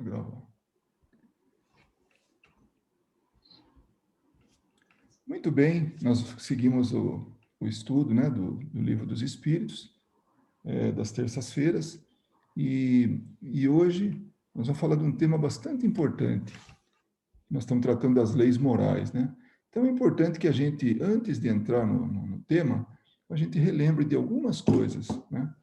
Gravar. Muito bem, nós seguimos o estudo, né, do Livro dos Espíritos, das terças-feiras, e hoje nós vamos falar de um tema bastante importante. Nós estamos tratando das leis morais, né? Então é importante que a gente, antes de entrar no tema, a gente relembre de algumas coisas, né?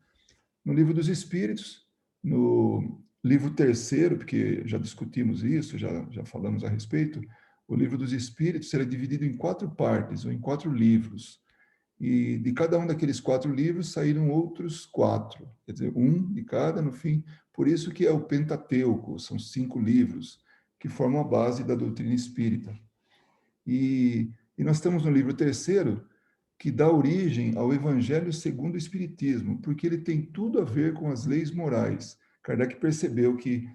No Livro dos Espíritos, no livro terceiro, porque já discutimos isso, já falamos a respeito, o Livro dos Espíritos será dividido em 4 partes, ou em 4 livros. E de cada um daqueles 4 livros saíram outros 4, quer dizer, um de cada, no fim. Por isso que é o Pentateuco, são 5 livros, que formam a base da doutrina espírita. E nós estamos no livro terceiro, que dá origem ao Evangelho segundo o Espiritismo, porque ele tem tudo a ver com as leis morais. Kardec percebeu que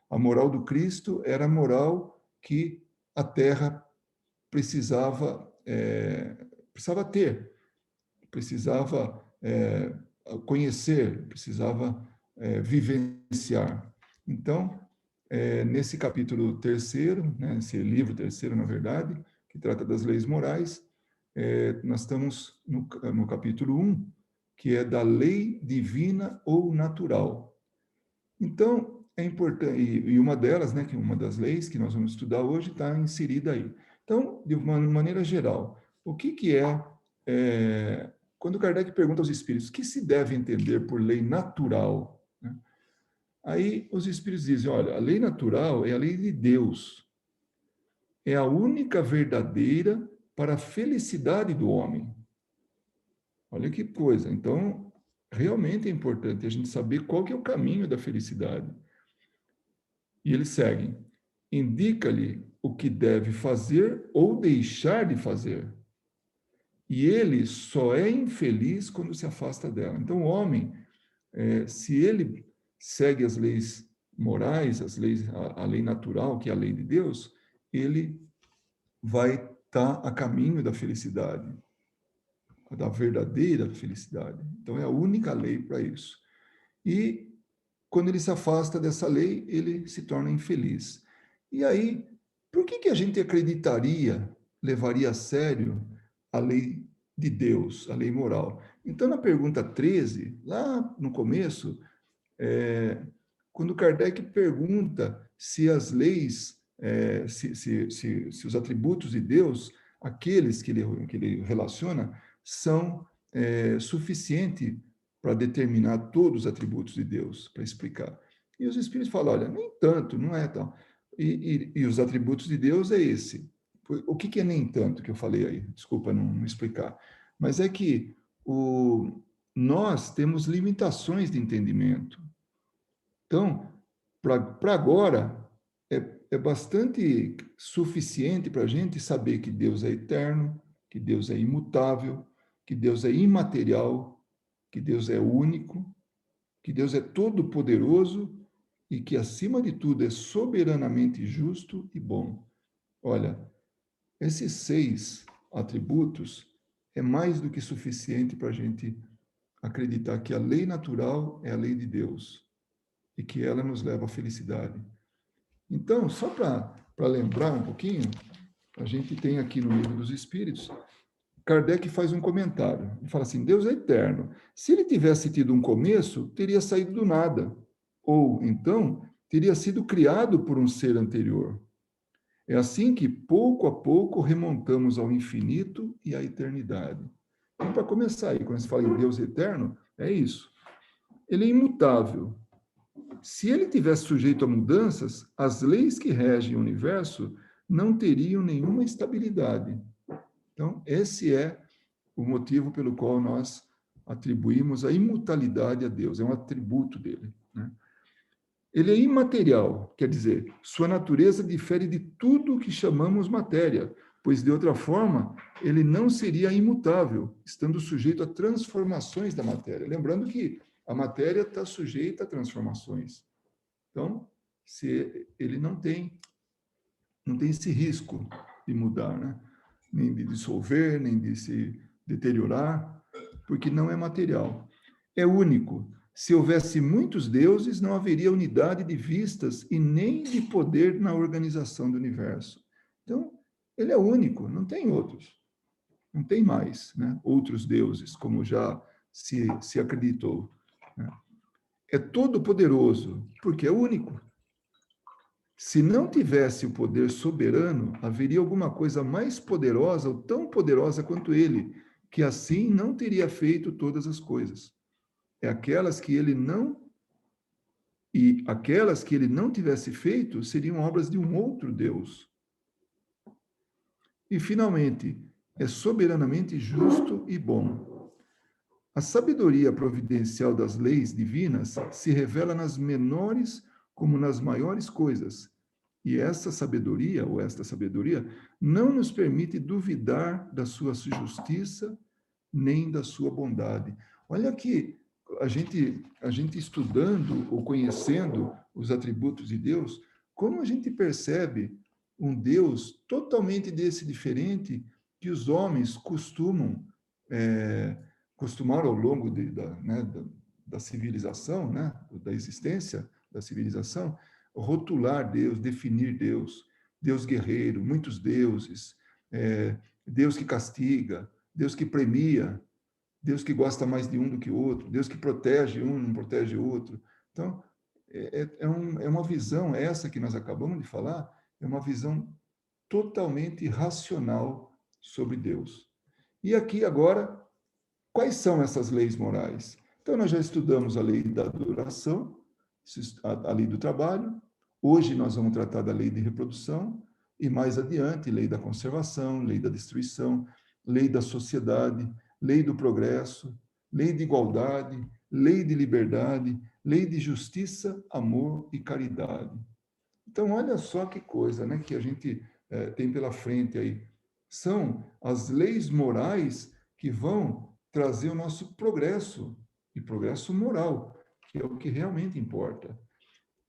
a moral do Cristo era a moral que a Terra precisava ter, precisava conhecer, precisava vivenciar. Então, nesse capítulo terceiro, né, esse livro terceiro, na verdade, que trata das leis morais, nós estamos no capítulo 1, que é da lei divina ou natural. Então, é importante, e uma delas, né, que é uma das leis que nós vamos estudar hoje, está inserida aí. Então, de uma maneira geral, o que quando Kardec pergunta aos espíritos, o que se deve entender por lei natural? Né? Aí os espíritos dizem, olha, a lei natural é a lei de Deus, é a única verdadeira para a felicidade do homem. Olha que coisa. Então, realmente é importante a gente saber qual que é o caminho da felicidade. E eles seguem. Indica-lhe o que deve fazer ou deixar de fazer. E ele só é infeliz quando se afasta dela. Então, o homem, se ele segue as leis morais, a lei natural, que é a lei de Deus, ele vai estar a caminho da felicidade, da verdadeira felicidade. Então, é a única lei para isso. E quando ele se afasta dessa lei, ele se torna infeliz. E aí, por que a gente acreditaria, levaria a sério a lei de Deus, a lei moral? Então, na pergunta 13, lá no começo, quando Kardec pergunta se as leis, se os atributos de Deus, aqueles que ele relaciona, são suficientes para determinar todos os atributos de Deus, para explicar. E os Espíritos falam, olha, nem tanto, não é tal. E os atributos de Deus é esse. O que é nem tanto que eu falei aí? Desculpa não explicar. Mas é que nós temos limitações de entendimento. Então, para agora, é bastante suficiente para a gente saber que Deus é eterno, que Deus é imutável, que Deus é imaterial, que Deus é único, que Deus é todo-poderoso e que, acima de tudo, é soberanamente justo e bom. Olha, esses 6 atributos é mais do que suficiente para a gente acreditar que a lei natural é a lei de Deus e que ela nos leva à felicidade. Então, só para lembrar um pouquinho, a gente tem aqui no Livro dos Espíritos, Kardec faz um comentário. Ele fala assim, Deus é eterno. Se ele tivesse tido um começo, teria saído do nada. Ou, então, teria sido criado por um ser anterior. É assim que, pouco a pouco, remontamos ao infinito e à eternidade. Então, para começar aí, quando se fala em Deus eterno, é isso. Ele é imutável. Se ele tivesse sujeito a mudanças, as leis que regem o universo não teriam nenhuma estabilidade. Então, esse é o motivo pelo qual nós atribuímos a imutabilidade a Deus, é um atributo dele. Né? Ele é imaterial, quer dizer, sua natureza difere de tudo o que chamamos matéria, pois, de outra forma, ele não seria imutável, estando sujeito a transformações da matéria. Lembrando que a matéria está sujeita a transformações. Então, se ele não tem esse risco de mudar, né? Nem de dissolver, nem de se deteriorar, porque não é material. É único. Se houvesse muitos deuses, não haveria unidade de vistas e nem de poder na organização do universo. Então, ele é único, não tem outros. Não tem mais, né, outros deuses, como já se acreditou, né? É todo poderoso, porque é único. Se não tivesse o poder soberano, haveria alguma coisa mais poderosa ou tão poderosa quanto ele, que assim não teria feito todas as coisas. É aquelas que ele não e aquelas que ele não tivesse feito seriam obras de um outro Deus. E finalmente, é soberanamente justo e bom. A sabedoria providencial das leis divinas se revela nas menores como nas maiores coisas. E essa sabedoria, ou esta sabedoria, não nos permite duvidar da sua justiça nem da sua bondade. Olha que a gente estudando ou conhecendo os atributos de Deus, como a gente percebe um Deus totalmente desse diferente que os homens costumaram ao longo da civilização, né, da existência da civilização, rotular Deus, definir Deus, Deus guerreiro, muitos deuses, Deus que castiga, Deus que premia, Deus que gosta mais de um do que o outro, Deus que protege um, não protege o outro. Então, é uma visão, essa que nós acabamos de falar, é uma visão totalmente racional sobre Deus. E aqui agora, quais são essas leis morais? Então, nós já estudamos a lei da adoração, a lei do trabalho, hoje nós vamos tratar da lei de reprodução, e mais adiante, lei da conservação, lei da destruição, lei da sociedade, lei do progresso, lei de igualdade, lei de liberdade, lei de justiça, amor e caridade. Então, olha só que coisa, né, que a gente tem pela frente aí. São as leis morais que vão trazer o nosso progresso, e progresso moral, que é o que realmente importa.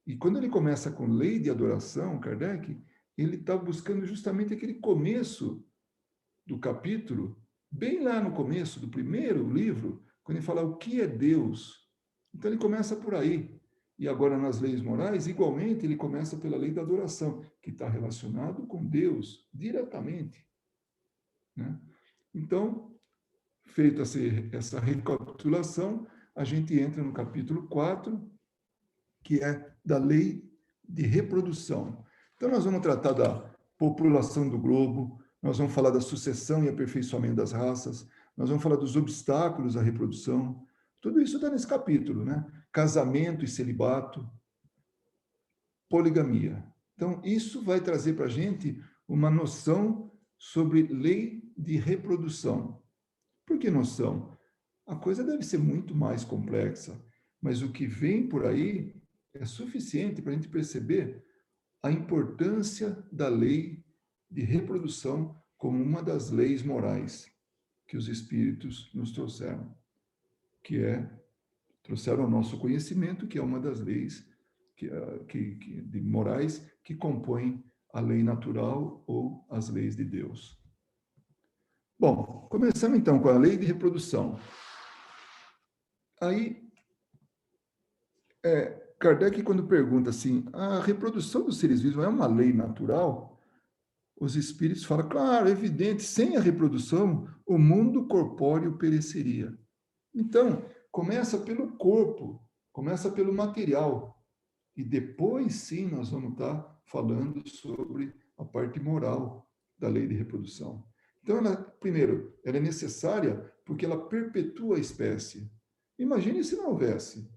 E quando ele começa com lei de adoração, Kardec, ele está buscando justamente aquele começo do capítulo, bem lá no começo do primeiro livro, quando ele fala o que é Deus. Então ele começa por aí. E agora nas leis morais, igualmente, ele começa pela lei da adoração, que está relacionado com Deus diretamente, né? Então, feita essa recapitulação, a gente entra no capítulo 4, que é da lei de reprodução. Então, nós vamos tratar da população do globo, nós vamos falar da sucessão e aperfeiçoamento das raças, nós vamos falar dos obstáculos à reprodução. Tudo isso está nesse capítulo, né? Casamento e celibato, poligamia. Então, isso vai trazer para a gente uma noção sobre lei de reprodução. Por que noção? A coisa deve ser muito mais complexa, mas o que vem por aí é suficiente para a gente perceber a importância da lei de reprodução como uma das leis morais que os espíritos nos trouxeram, trouxeram ao nosso conhecimento, que é uma das leis de morais que compõem a lei natural ou as leis de Deus. Bom, começando então com a lei de reprodução. Aí, Kardec, quando pergunta assim, a reprodução dos seres vivos é uma lei natural? Os espíritos falam, claro, é evidente, sem a reprodução, o mundo corpóreo pereceria. Então, começa pelo corpo, começa pelo material, e depois sim nós vamos estar falando sobre a parte moral da lei de reprodução. Então, primeiro, ela é necessária porque ela perpetua a espécie. Imagine se não houvesse.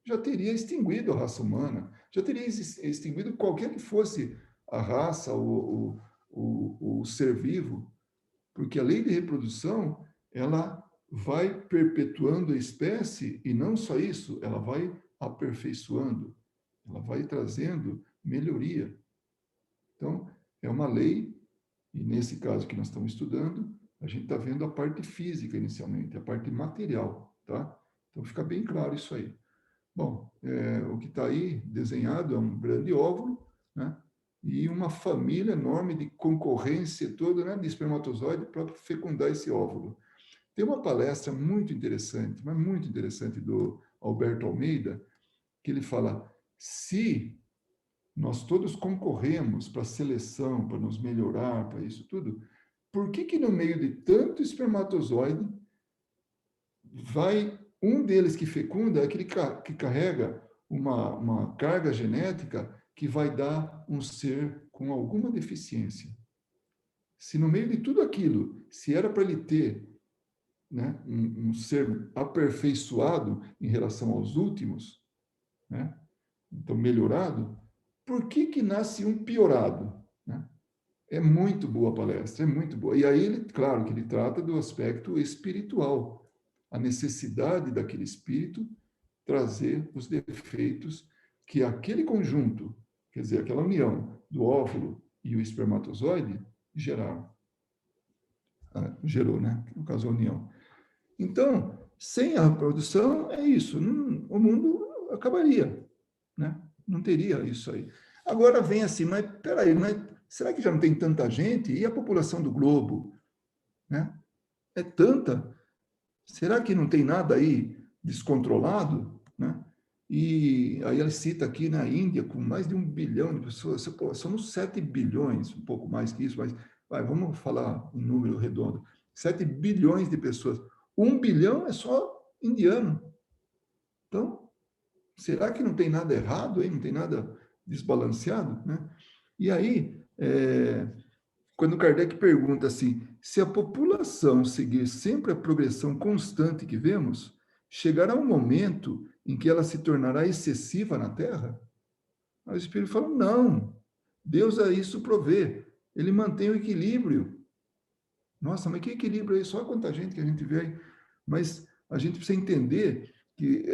Já teria extinguido a raça humana, já teria extinguido qualquer que fosse a raça, o ser vivo, porque a lei de reprodução, ela vai perpetuando a espécie, e não só isso, ela vai aperfeiçoando, ela vai trazendo melhoria. Então, é uma lei, e nesse caso que nós estamos estudando, a gente está vendo a parte física inicialmente, a parte material, tá? Então, fica bem claro isso aí. Bom, o que está aí desenhado é um grande óvulo, né? E uma família enorme de concorrência toda, né, de espermatozoide para fecundar esse óvulo. Tem uma palestra muito interessante, mas muito interessante, do Alberto Almeida, que ele fala, se nós todos concorremos para a seleção, para nos melhorar, para isso tudo, por que que no meio de tanto espermatozoide, vai um deles que fecunda, é aquele que carrega uma carga genética que vai dar um ser com alguma deficiência? Se no meio de tudo aquilo, se era para ele ter, né, um ser aperfeiçoado em relação aos últimos, né, então melhorado, por que que nasce um piorado? Né? É muito boa a palestra, é muito boa. E aí, ele, claro, que ele trata do aspecto espiritual, a necessidade daquele espírito trazer os defeitos que aquele conjunto, quer dizer, aquela união do óvulo e o espermatozoide geraram. Gerou, né? No caso, a união. Então, sem a reprodução, é isso. O mundo acabaria, né? Não teria isso aí. Agora vem assim, mas peraí, mas será que já não tem tanta gente? E a população do globo, né? É tanta. Será que não tem nada aí descontrolado, né? E aí ele cita aqui na Índia, com mais de 1 bilhão de pessoas, pô, somos 7 bilhões, um pouco mais que isso, mas vamos falar um número redondo. 7 bilhões de pessoas. 1 bilhão é só indiano. Então, será que não tem nada errado aí? Não tem nada desbalanceado? Né? E aí, quando Kardec pergunta assim, se a população seguir sempre a progressão constante que vemos, chegará um momento em que ela se tornará excessiva na Terra? Aí o Espírito fala, não, Deus a isso provê, ele mantém o equilíbrio. Nossa, mas que equilíbrio aí? Só quanta gente que a gente vê aí. Mas a gente precisa entender que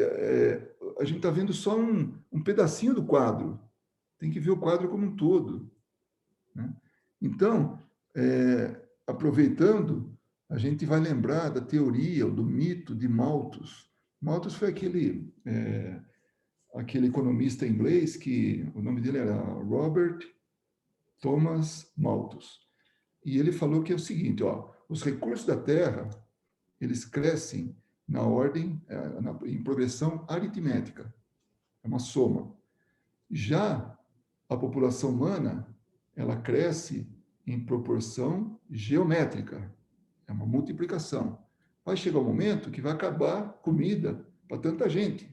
a gente está vendo só um pedacinho do quadro. Tem que ver o quadro como um todo. Né? Então, aproveitando, a gente vai lembrar da teoria, ou do mito de Malthus. Malthus foi aquele economista inglês que o nome dele era Robert Thomas Malthus. E ele falou que é o seguinte, ó, os recursos da Terra, eles crescem na ordem, em progressão aritmética, é uma soma. Já a população humana, ela cresce em proporção geométrica, é uma multiplicação. Vai chegar um momento que vai acabar comida para tanta gente.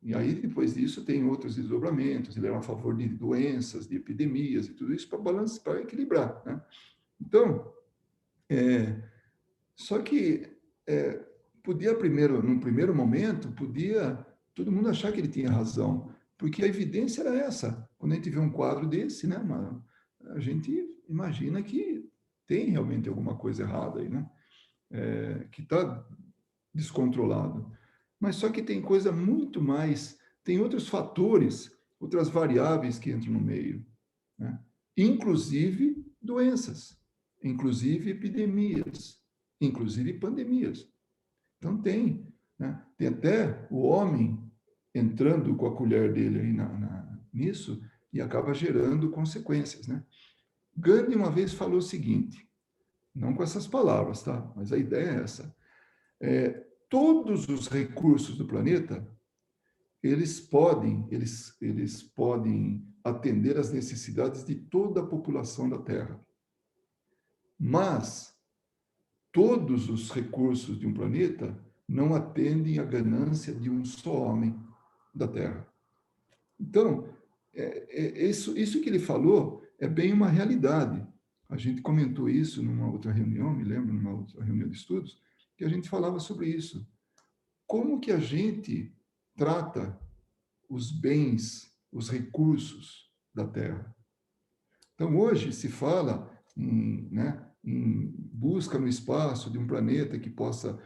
E aí, depois disso, tem outros desdobramentos, ele é a favor de doenças, de epidemias e tudo isso para balancear, para equilibrar. Né? Então, só que podia num primeiro momento, podia todo mundo achar que ele tinha razão, porque a evidência era essa. Quando a gente vê um quadro desse, né, a gente imagina que tem realmente alguma coisa errada aí, né? Que está descontrolado. Mas só que tem coisa muito mais, tem outros fatores, outras variáveis que entram no meio, né? Inclusive doenças, inclusive epidemias, inclusive pandemias. Então tem, né? Tem até o homem entrando com a colher dele aí nisso e acaba gerando consequências, né? Gandhi uma vez falou o seguinte, não com essas palavras, tá? Mas a ideia é essa. Todos os recursos do planeta, eles podem atender às necessidades de toda a população da Terra. Mas todos os recursos de um planeta não atendem à ganância de um só homem da Terra. Então, isso que ele falou é bem uma realidade. A gente comentou isso numa outra reunião, me lembro, numa outra reunião de estudos, que a gente falava sobre isso. Como que a gente trata os bens, os recursos da Terra? Então, hoje se fala em busca no espaço de um planeta que possa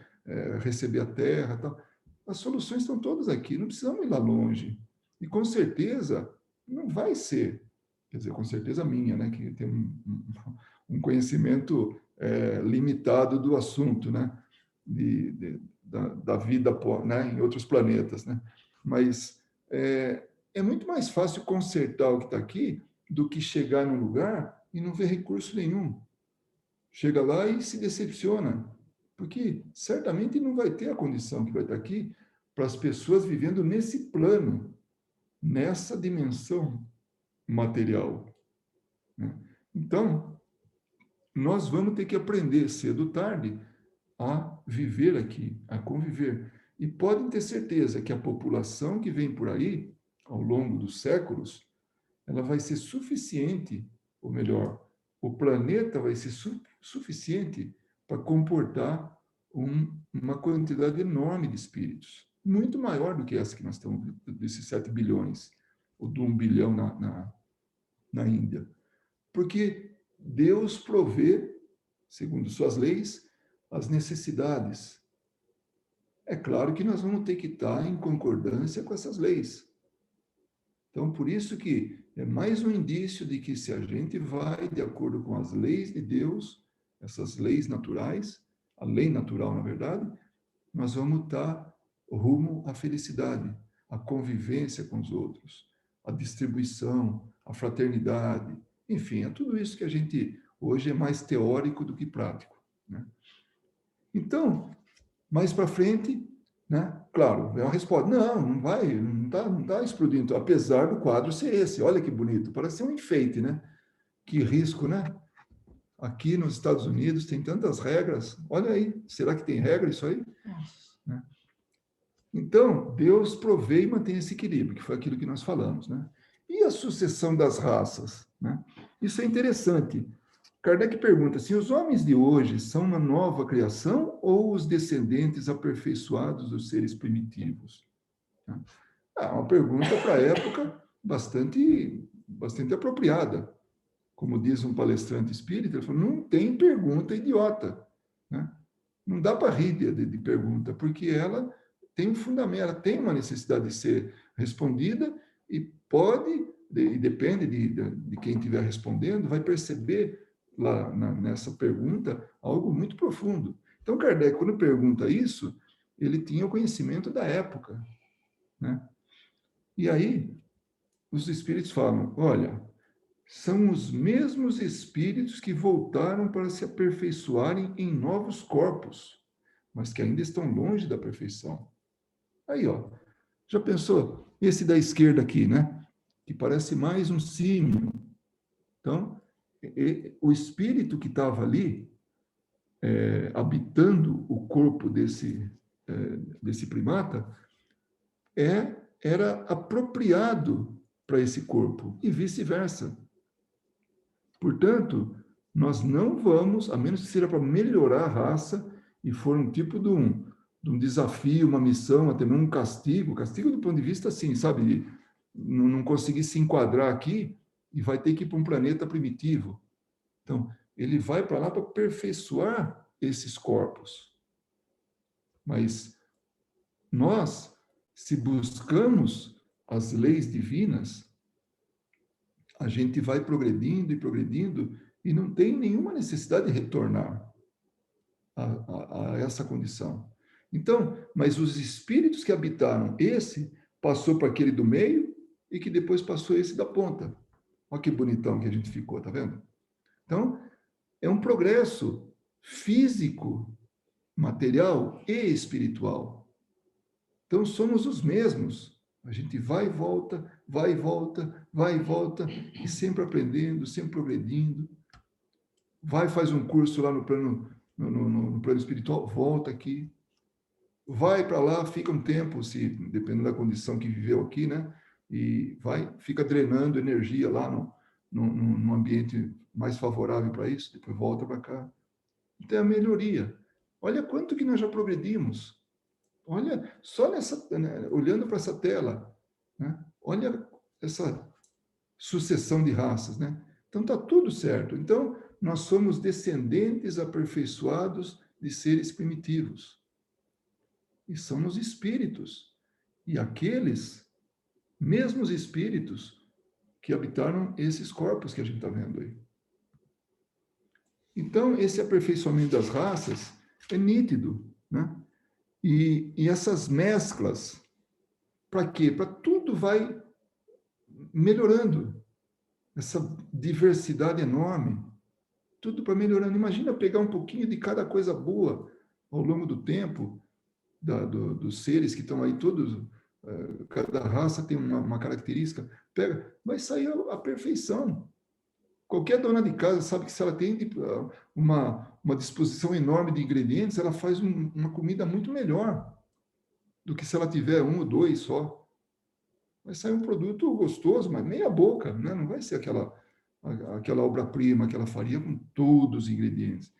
receber a Terra. Tal. As soluções estão todas aqui, não precisamos ir lá longe. E com certeza não vai ser, quer dizer, com certeza minha, né, que tem um conhecimento limitado do assunto, né, da vida, né, em outros planetas, né? Mas é muito mais fácil consertar o que está aqui do que chegar num lugar e não ver recurso nenhum. Chega lá e se decepciona, porque certamente não vai ter a condição que vai estar aqui para as pessoas vivendo nesse plano, nessa dimensão material, né? Então, nós vamos ter que aprender cedo ou tarde a viver aqui, a conviver. E podem ter certeza que a população que vem por aí, ao longo dos séculos, ela vai ser suficiente, ou melhor, o planeta vai ser suficiente para comportar uma quantidade enorme de espíritos, muito maior do que essa que nós estamos, desses 7 bilhões, ou de 1 bilhão na Índia. Porque Deus provê, segundo suas leis, as necessidades. É claro que nós vamos ter que estar em concordância com essas leis. Então, por isso que é mais um indício de que se a gente vai de acordo com as leis de Deus, essas leis naturais, a lei natural, na verdade, nós vamos estar rumo à felicidade, à convivência com os outros, à distribuição, à fraternidade, enfim, é tudo isso que a gente hoje é mais teórico do que prático, né? Então, mais para frente, né? Claro, é uma resposta. Não vai, não tá explodindo, apesar do quadro ser esse. Olha que bonito, parece ser um enfeite, né? Que risco, né? Aqui nos Estados Unidos tem tantas regras. Olha aí, será que tem regra isso aí? Né? Então, Deus provê e mantém esse equilíbrio, que foi aquilo que nós falamos, né? E a sucessão das raças, né? Isso é interessante. Kardec pergunta se os homens de hoje são uma nova criação ou os descendentes aperfeiçoados dos seres primitivos? É uma pergunta para a época bastante apropriada. Como diz um palestrante espírita, ele falou, não tem pergunta idiota, né? Não dá para rir de pergunta, porque ela tem um fundamento, ela tem uma necessidade de ser respondida e pode, e depende de quem estiver respondendo, vai perceber lá nessa pergunta algo muito profundo. Então, Kardec, quando pergunta isso, ele tinha o conhecimento da época, né? E aí, os espíritos falam, olha, são os mesmos espíritos que voltaram para se aperfeiçoarem em novos corpos, mas que ainda estão longe da perfeição. Aí, ó, já pensou? Esse da esquerda aqui, né? Que parece mais um símio. Então, o espírito que estava ali, habitando o corpo desse primata, era apropriado para esse corpo, e vice-versa. Portanto, nós não vamos, a menos que seja para melhorar a raça e for um tipo de um desafio, uma missão, até mesmo um castigo do ponto de vista assim, sabe, não conseguir se enquadrar aqui e vai ter que ir para um planeta primitivo. Então, ele vai para lá para aperfeiçoar esses corpos. Mas nós, se buscamos as leis divinas, a gente vai progredindo e progredindo e não tem nenhuma necessidade de retornar a essa condição. Então, mas os espíritos que habitaram esse, passou para aquele do meio e que depois passou esse da ponta. Olha que bonitão que a gente ficou, tá vendo? Então, é um progresso físico, material e espiritual. Então, somos os mesmos. A gente vai e volta, vai e volta, vai e volta, e sempre aprendendo, sempre progredindo. Vai, faz um curso lá no plano, no plano espiritual, volta aqui. Vai para lá, fica um tempo, se dependendo da condição que viveu aqui, né? E vai, fica drenando energia lá no ambiente mais favorável para isso, depois volta para cá. Então, é a melhoria. Olha quanto que nós já progredimos. Olha, só né, olhando para essa tela, né? Olha essa sucessão de raças, né? Então está tudo certo. Então nós somos descendentes aperfeiçoados de seres primitivos. E somos espíritos. E aqueles mesmos espíritos que habitaram esses corpos que a gente está vendo aí. Então esse aperfeiçoamento das raças é nítido, né? E essas mesclas, para quê? Para tudo vai melhorando. Essa diversidade enorme, tudo para melhorando. Imagina pegar um pouquinho de cada coisa boa ao longo do tempo dos seres que estão aí todos, cada raça tem uma característica, pega, vai sair a perfeição. Qualquer dona de casa sabe que se ela tem uma disposição enorme de ingredientes, ela faz uma comida muito melhor do que se ela tiver um ou dois só. Vai sair um produto gostoso, mas meia boca, né? Não vai ser aquela obra-prima que ela faria com todos os ingredientes.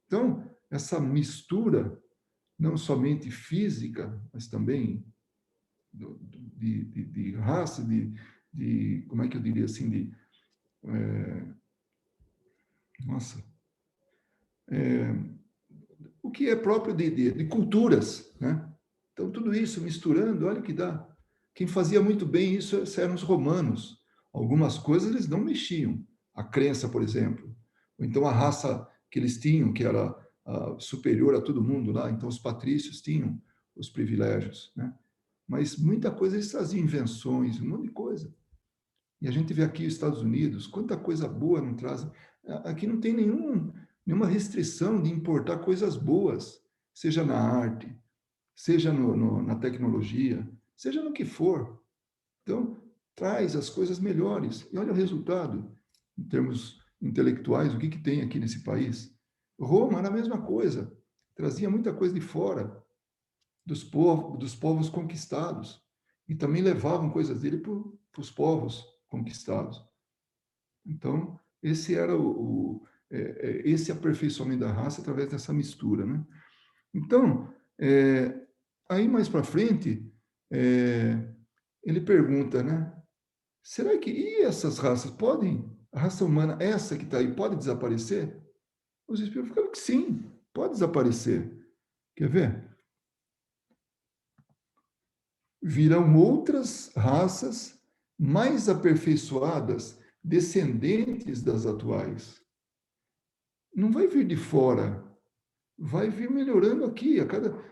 Então, essa mistura, não somente física, mas também de raça, como é que eu diria assim, nossa, o que é próprio de culturas, né? Então, tudo isso misturando, olha o que dá. Quem fazia muito bem isso eram os romanos. Algumas coisas eles não mexiam. A crença, por exemplo. Ou então a raça que eles tinham, que era superior a todo mundo lá. Então, os patrícios tinham os privilégios, né? Mas muita coisa eles traziam invenções, um monte de coisa. E a gente vê aqui os Estados Unidos, quanta coisa boa não trazem. Aqui não tem nenhuma restrição de importar coisas boas, seja na arte, seja na tecnologia, seja no que for. Então, traz as coisas melhores. E olha o resultado, em termos intelectuais, o que tem aqui nesse país. Roma era a mesma coisa, trazia muita coisa de fora, dos povos conquistados, e também levavam coisas dele para os povos conquistados. Então, esse era esse aperfeiçoamento da raça através dessa mistura, né? Então, aí mais para frente, ele pergunta, né? Será que e essas raças podem, a raça humana, essa que está aí, pode desaparecer? Os espíritos ficaram que sim, pode desaparecer. Quer ver? Virão outras raças mais aperfeiçoadas, descendentes das atuais. Não vai vir de fora, vai vir melhorando aqui.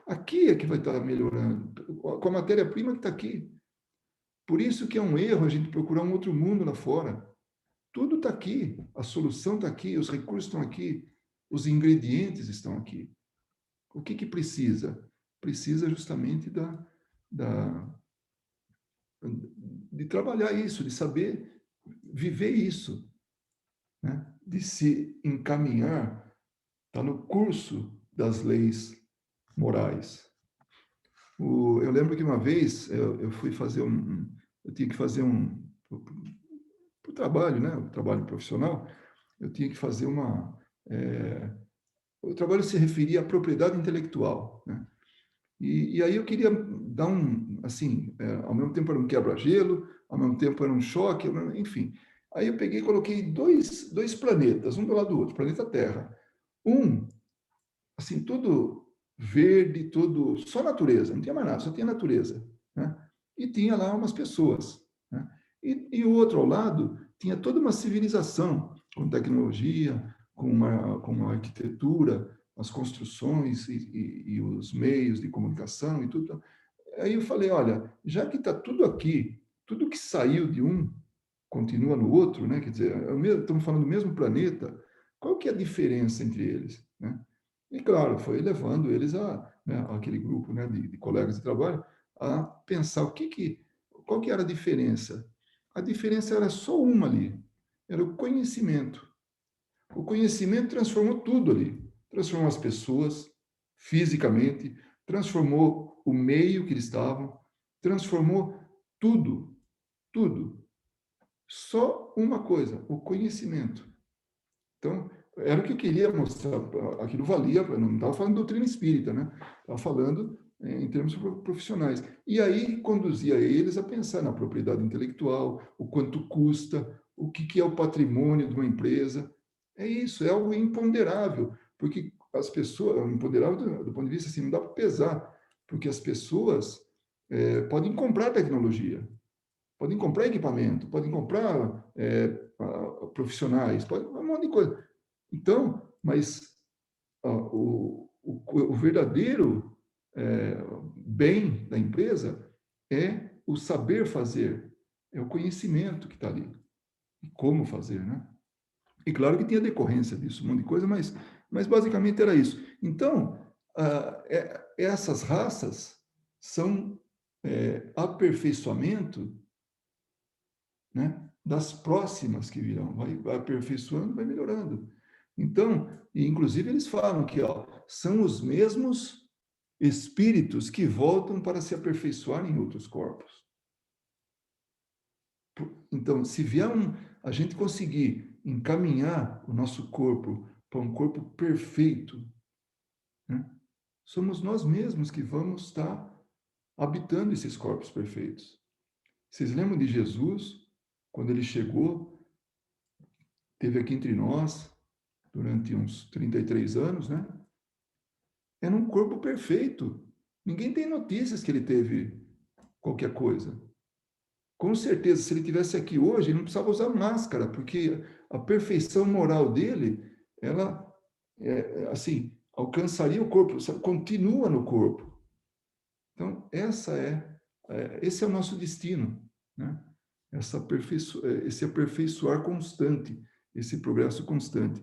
Aqui é que vai estar melhorando, com a matéria-prima que está aqui. Por isso que é um erro a gente procurar um outro mundo lá fora. Tudo está aqui, a solução está aqui, os recursos estão aqui, os ingredientes estão aqui. O que precisa? Precisa justamente de trabalhar isso, de saber viver isso, né? De se encaminhar, está no curso das leis morais. Eu lembro que uma vez eu fui fazer eu tinha que fazer para o trabalho, né? O trabalho profissional, eu tinha que fazer o trabalho se referia à propriedade intelectual, né? E aí eu queria dar assim, ao mesmo tempo era um quebra-gelo, ao mesmo tempo era um choque, enfim. Aí eu peguei e coloquei dois planetas, um do lado do outro, planeta Terra. Assim, tudo verde, tudo, só natureza, não tinha mais nada, só tinha natureza, né? E tinha lá umas pessoas, né? E o outro ao lado tinha toda uma civilização, com tecnologia, com uma arquitetura, as construções e os meios de comunicação e tudo. Aí eu falei, olha, já que está tudo aqui, tudo que saiu de um continua no outro, né? Quer dizer, estamos falando do mesmo planeta, qual que é a diferença entre eles, né? E claro, foi levando eles né, aquele grupo, né, de colegas de trabalho, a pensar qual que era a diferença. A diferença era só uma ali, era o conhecimento. O conhecimento transformou tudo ali, transformou as pessoas fisicamente, transformou o meio que eles estavam, transformou tudo, tudo. Só uma coisa, o conhecimento. Então, era o que eu queria mostrar. Aquilo valia, não estava falando de doutrina espírita, né? Estava falando em termos profissionais. E aí conduzia eles a pensar na propriedade intelectual, o quanto custa, o que é o patrimônio de uma empresa. É isso, é algo imponderável, porque as pessoas, é imponderável do ponto de vista assim, não dá para pesar, porque as pessoas podem comprar tecnologia, podem comprar equipamento, podem comprar profissionais, um monte de coisa. Então, mas o verdadeiro bem da empresa é o saber fazer, é o conhecimento que está ali, e como fazer, né? E claro que tinha decorrência disso, um monte de coisa, mas basicamente era isso. Então, essas raças são aperfeiçoamento, né, das próximas que virão. Vai aperfeiçoando, vai melhorando. Então, e inclusive eles falam que são os mesmos espíritos que voltam para se aperfeiçoar em outros corpos. Então, se vier a gente conseguir encaminhar o nosso corpo para um corpo perfeito, né, somos nós mesmos que vamos estar habitando esses corpos perfeitos. Vocês lembram de Jesus, quando ele chegou, esteve aqui entre nós durante uns 33 anos, né? Era um corpo perfeito. Ninguém tem notícias que ele teve qualquer coisa. Com certeza, se ele tivesse aqui hoje, ele não precisava usar máscara, porque a perfeição moral dele, ela, assim, alcançaria o corpo, continua no corpo. Então, esse é o nosso destino, né? Esse aperfeiçoar constante, esse progresso constante.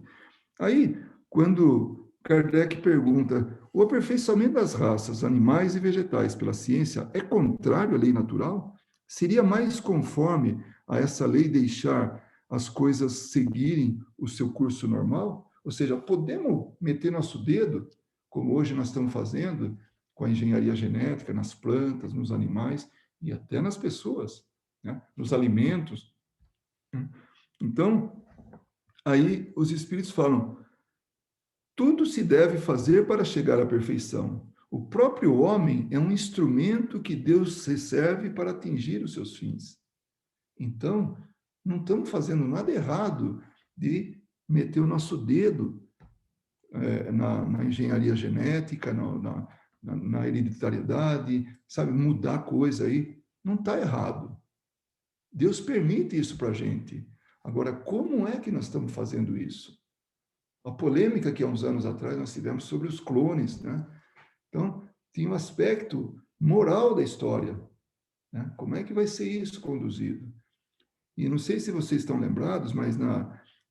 Aí, quando Kardec pergunta, o aperfeiçoamento das raças animais e vegetais pela ciência é contrário à lei natural? Seria mais conforme a essa lei deixar as coisas seguirem o seu curso normal? Ou seja, podemos meter nosso dedo, como hoje nós estamos fazendo, com a engenharia genética, nas plantas, nos animais e até nas pessoas, né? Nos alimentos. Então, aí os espíritos falam, tudo se deve fazer para chegar à perfeição. O próprio homem é um instrumento que Deus reserve para atingir os seus fins. Então, não estamos fazendo nada errado de meter o nosso dedo na engenharia genética, na hereditariedade, sabe, mudar coisa aí. Não está errado. Deus permite isso para a gente. Agora, como é que nós estamos fazendo isso? A polêmica que há uns anos atrás nós tivemos sobre os clones, né? Então, tinha um aspecto moral da história, né? Como é que vai ser isso conduzido? E não sei se vocês estão lembrados, mas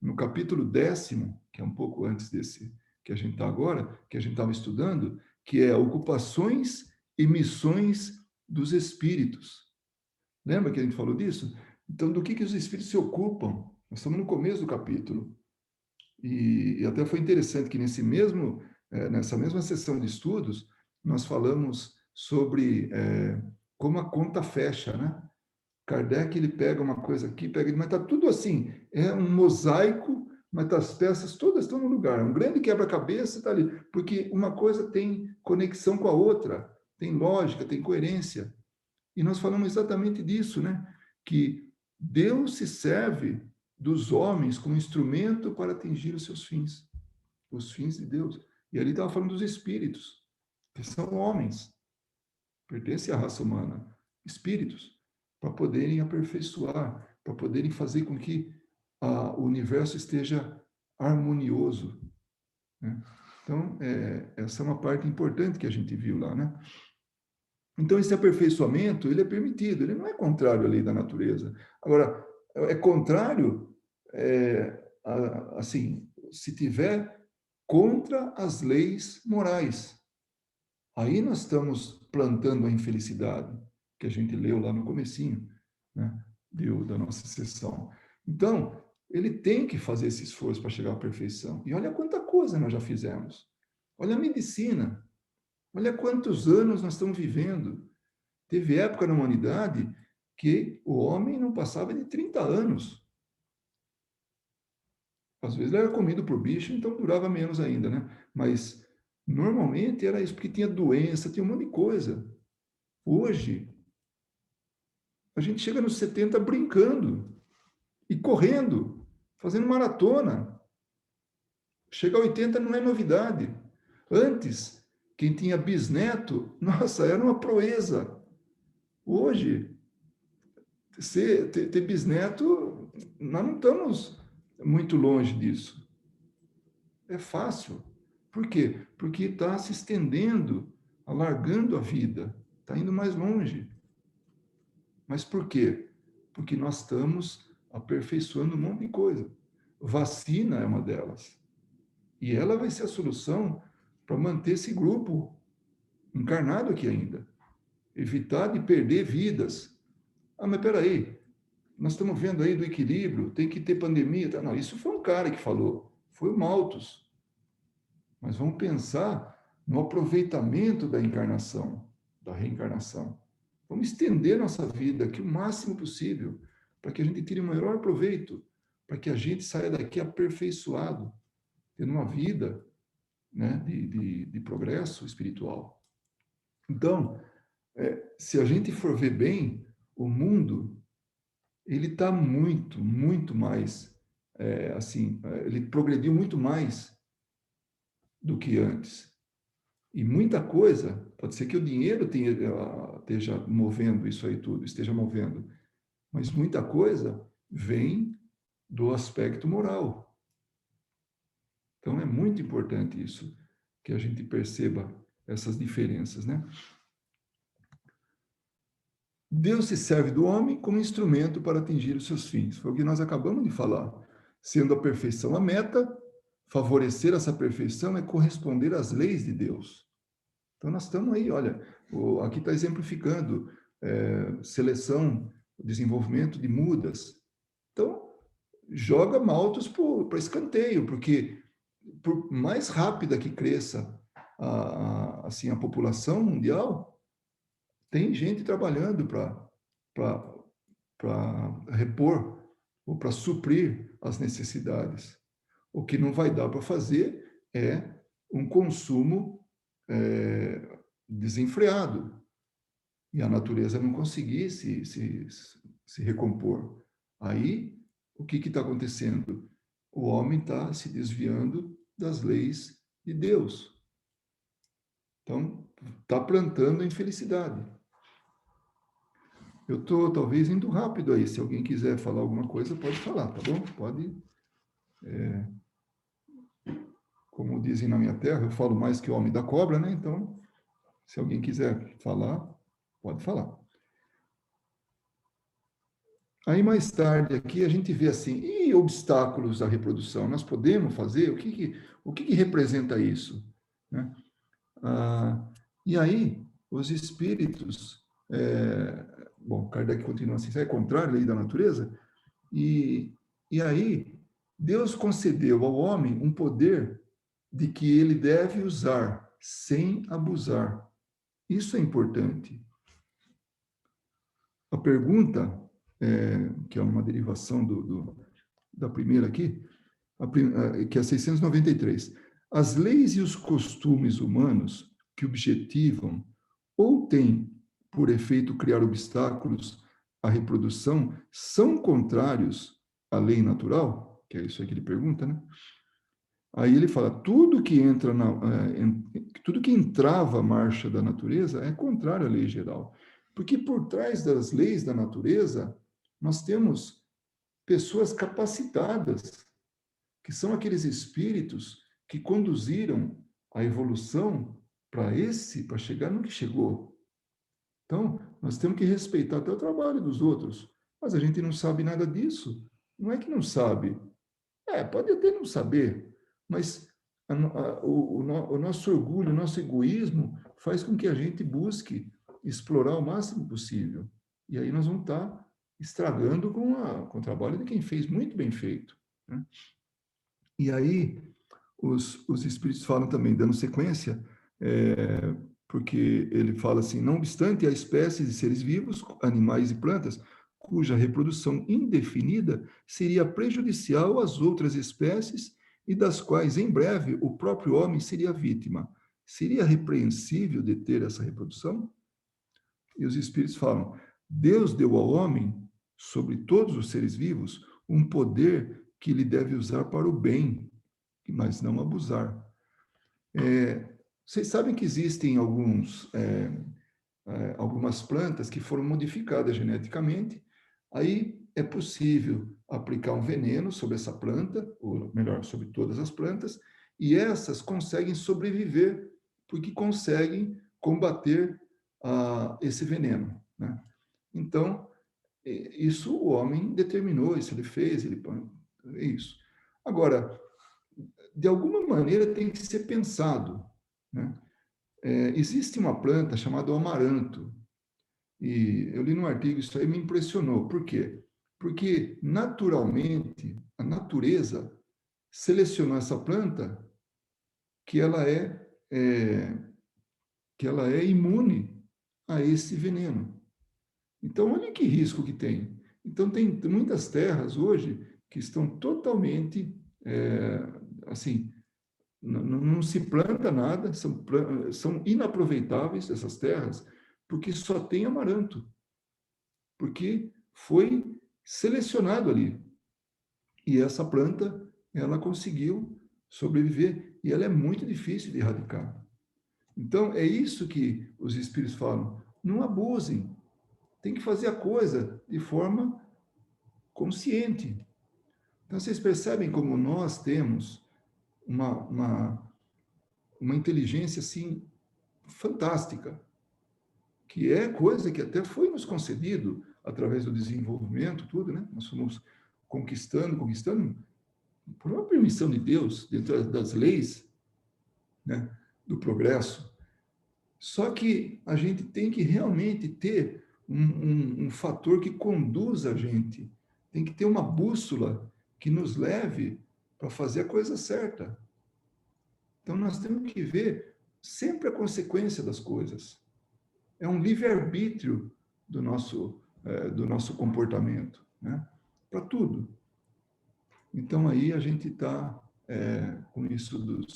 no capítulo 10º, que é um pouco antes desse que a gente está agora, que a gente estava estudando, que é ocupações e missões dos espíritos. Lembra que a gente falou disso? Então, do que os espíritos se ocupam? Nós estamos no começo do capítulo. E até foi interessante que nessa mesma sessão de estudos, nós falamos sobre como a conta fecha, né? Kardec, ele pega uma coisa aqui, mas está tudo assim, é um mosaico, mas as peças todas estão no lugar, um grande quebra-cabeça está ali, porque uma coisa tem conexão com a outra, tem lógica, tem coerência. E nós falamos exatamente disso, né? Que Deus se serve dos homens como instrumento para atingir os fins de Deus. E ali estava falando dos espíritos, que são homens, pertencem à raça humana, espíritos, para poderem aperfeiçoar, para poderem fazer com que o universo esteja harmonioso, né? Então, essa é uma parte importante que a gente viu lá, né? Então, esse aperfeiçoamento, ele é permitido, ele não é contrário à lei da natureza. Agora, é contrário, assim, se tiver contra as leis morais. Aí nós estamos plantando a infelicidade, que a gente leu lá no comecinho, né, da nossa sessão. Então, ele tem que fazer esse esforço para chegar à perfeição. E olha quanta coisa nós já fizemos. Olha a medicina. Olha quantos anos nós estamos vivendo. Teve época na humanidade que o homem não passava de 30 anos. Às vezes ele era comido por bicho, então durava menos ainda, né? Mas normalmente era isso, porque tinha doença, tinha um monte de coisa. Hoje, a gente chega nos 70 brincando e correndo, fazendo maratona. Chega a 80 não é novidade. Antes, quem tinha bisneto, nossa, era uma proeza. Hoje, ter bisneto, nós não estamos muito longe disso. É fácil. Por quê? Porque está se estendendo, alargando a vida, está indo mais longe. Mas por quê? Porque nós estamos aperfeiçoando um monte de coisa. Vacina é uma delas. E ela vai ser a solução para manter esse grupo encarnado aqui ainda. Evitar de perder vidas. Ah, mas peraí, nós estamos vendo aí do equilíbrio, tem que ter pandemia. Tá? Não, isso foi um cara que falou, foi o Malthus. Mas vamos pensar no aproveitamento da encarnação, da reencarnação. Vamos estender nossa vida aqui o máximo possível, para que a gente tire o maior proveito, para que a gente saia daqui aperfeiçoado, tendo uma vida, né, de progresso espiritual. Então, se a gente for ver bem, o mundo ele está muito, muito mais, ele progrediu muito mais do que antes. E muita coisa, pode ser que o dinheiro esteja movendo isso aí tudo, esteja movendo, mas muita coisa vem do aspecto moral. Então é muito importante isso, que a gente perceba essas diferenças, né? Deus se serve do homem como instrumento para atingir os seus fins. Foi o que nós acabamos de falar. Sendo a perfeição a meta, favorecer essa perfeição é corresponder às leis de Deus. Então, nós estamos aí, olha, aqui está exemplificando seleção, desenvolvimento de mudas. Então, joga Malthus para escanteio, porque por mais rápida que cresça assim, a população mundial, tem gente trabalhando para repor ou para suprir as necessidades. O que não vai dar para fazer é um consumo desenfreado e a natureza não conseguir se recompor. Aí, o que está acontecendo? O homem está se desviando das leis de Deus. Então, está plantando a infelicidade. Eu estou, talvez, indo rápido aí. Se alguém quiser falar alguma coisa, pode falar, tá bom? Pode. Como dizem na minha terra, eu falo mais que o homem da cobra, né? Então, se alguém quiser falar, pode falar. Aí, mais tarde, aqui, a gente vê assim, e obstáculos à reprodução? Nós podemos fazer? O que representa isso? Né? E aí, os espíritos, bom, Kardec continua assim, é contrário à lei da natureza, e aí, Deus concedeu ao homem um poder de que ele deve usar sem abusar. Isso é importante. A pergunta, que é uma derivação da primeira aqui, que é 693. As leis e os costumes humanos que objetivam ou têm por efeito criar obstáculos à reprodução são contrários à lei natural? Que é isso aí que ele pergunta, né? Aí ele fala, tudo que tudo que entrava a marcha da natureza é contrário à lei geral. Porque por trás das leis da natureza, nós temos pessoas capacitadas, que são aqueles espíritos que conduziram a evolução para chegar no que chegou. Então, nós temos que respeitar até o trabalho dos outros. Mas a gente não sabe nada disso. Não é que não sabe. Pode até não saber, mas o nosso orgulho, o nosso egoísmo faz com que a gente busque explorar o máximo possível. E aí nós vamos estar estragando com o trabalho de quem fez muito bem feito. Né? E aí os espíritos falam também, dando sequência, porque ele fala assim, não obstante há espécies de seres vivos, animais e plantas, cuja reprodução indefinida seria prejudicial às outras espécies e das quais, em breve, o próprio homem seria vítima. Seria repreensível deter essa reprodução? E os espíritos falam, Deus deu ao homem, sobre todos os seres vivos, um poder que ele deve usar para o bem, mas não abusar. Vocês sabem que existem algumas plantas que foram modificadas geneticamente, aí é possível aplicar um veneno sobre essa planta, ou melhor, sobre todas as plantas, e essas conseguem sobreviver, porque conseguem combater esse veneno. Né? Então, isso o homem determinou, isso ele fez, é isso. Agora, de alguma maneira tem que ser pensado, né? Existe uma planta chamada amaranto, e eu li num artigo, isso aí me impressionou. Por quê? Porque, naturalmente, a natureza selecionou essa planta que é, que ela é imune a esse veneno. Então, olha que risco que tem. Então, tem muitas terras hoje que estão totalmente, assim, não se planta nada, são inaproveitáveis essas terras, porque só tem amaranto, porque foi selecionado ali. E essa planta, ela conseguiu sobreviver, e ela é muito difícil de erradicar. Então, é isso que os espíritos falam. Não abusem, tem que fazer a coisa de forma consciente. Então, vocês percebem como nós temos uma inteligência assim fantástica, que é coisa que até foi nos concedido através do desenvolvimento, tudo, né? Nós fomos conquistando, por uma permissão de Deus, dentro das leis, né? Do progresso. Só que a gente tem que realmente ter um fator que conduza a gente. Tem que ter uma bússola que nos leve para fazer a coisa certa. Então, nós temos que ver sempre a consequência das coisas. É um livre-arbítrio do nosso comportamento, né? Para tudo. Então, aí a gente está com isso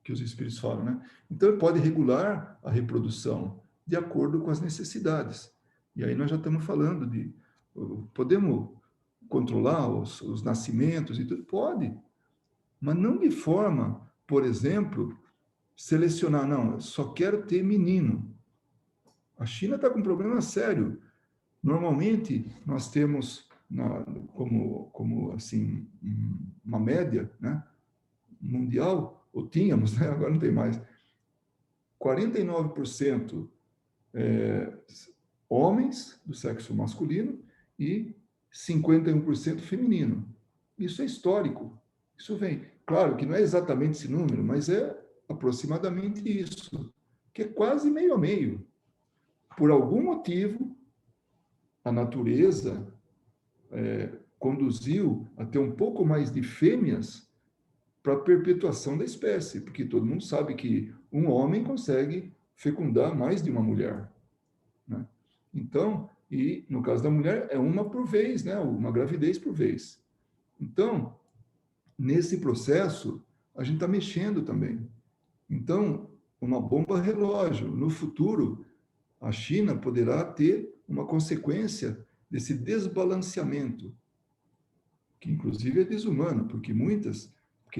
que os espíritos falam, né? Então, ele pode regular a reprodução de acordo com as necessidades. E aí nós já estamos falando de... Podemos controlar os nascimentos e tudo? Pode, mas não de forma, por exemplo, selecionar, não, eu só quero ter menino. A China está com um problema sério. Normalmente, nós temos, como assim, uma média, né, mundial, ou tínhamos, né, agora não tem mais, 49% homens do sexo masculino e 51% feminino. Isso é histórico. Isso vem. Claro que não é exatamente esse número, mas é aproximadamente isso, que é quase meio a meio. Por algum motivo, a natureza conduziu a ter um pouco mais de fêmeas para a perpetuação da espécie, porque todo mundo sabe que um homem consegue fecundar mais de uma mulher, né? Então, e no caso da mulher, é uma por vez, né? Uma gravidez por vez. Então, nesse processo, a gente está mexendo também. Então, uma bomba relógio. No futuro, a China poderá ter uma consequência desse desbalanceamento, que inclusive é desumano, porque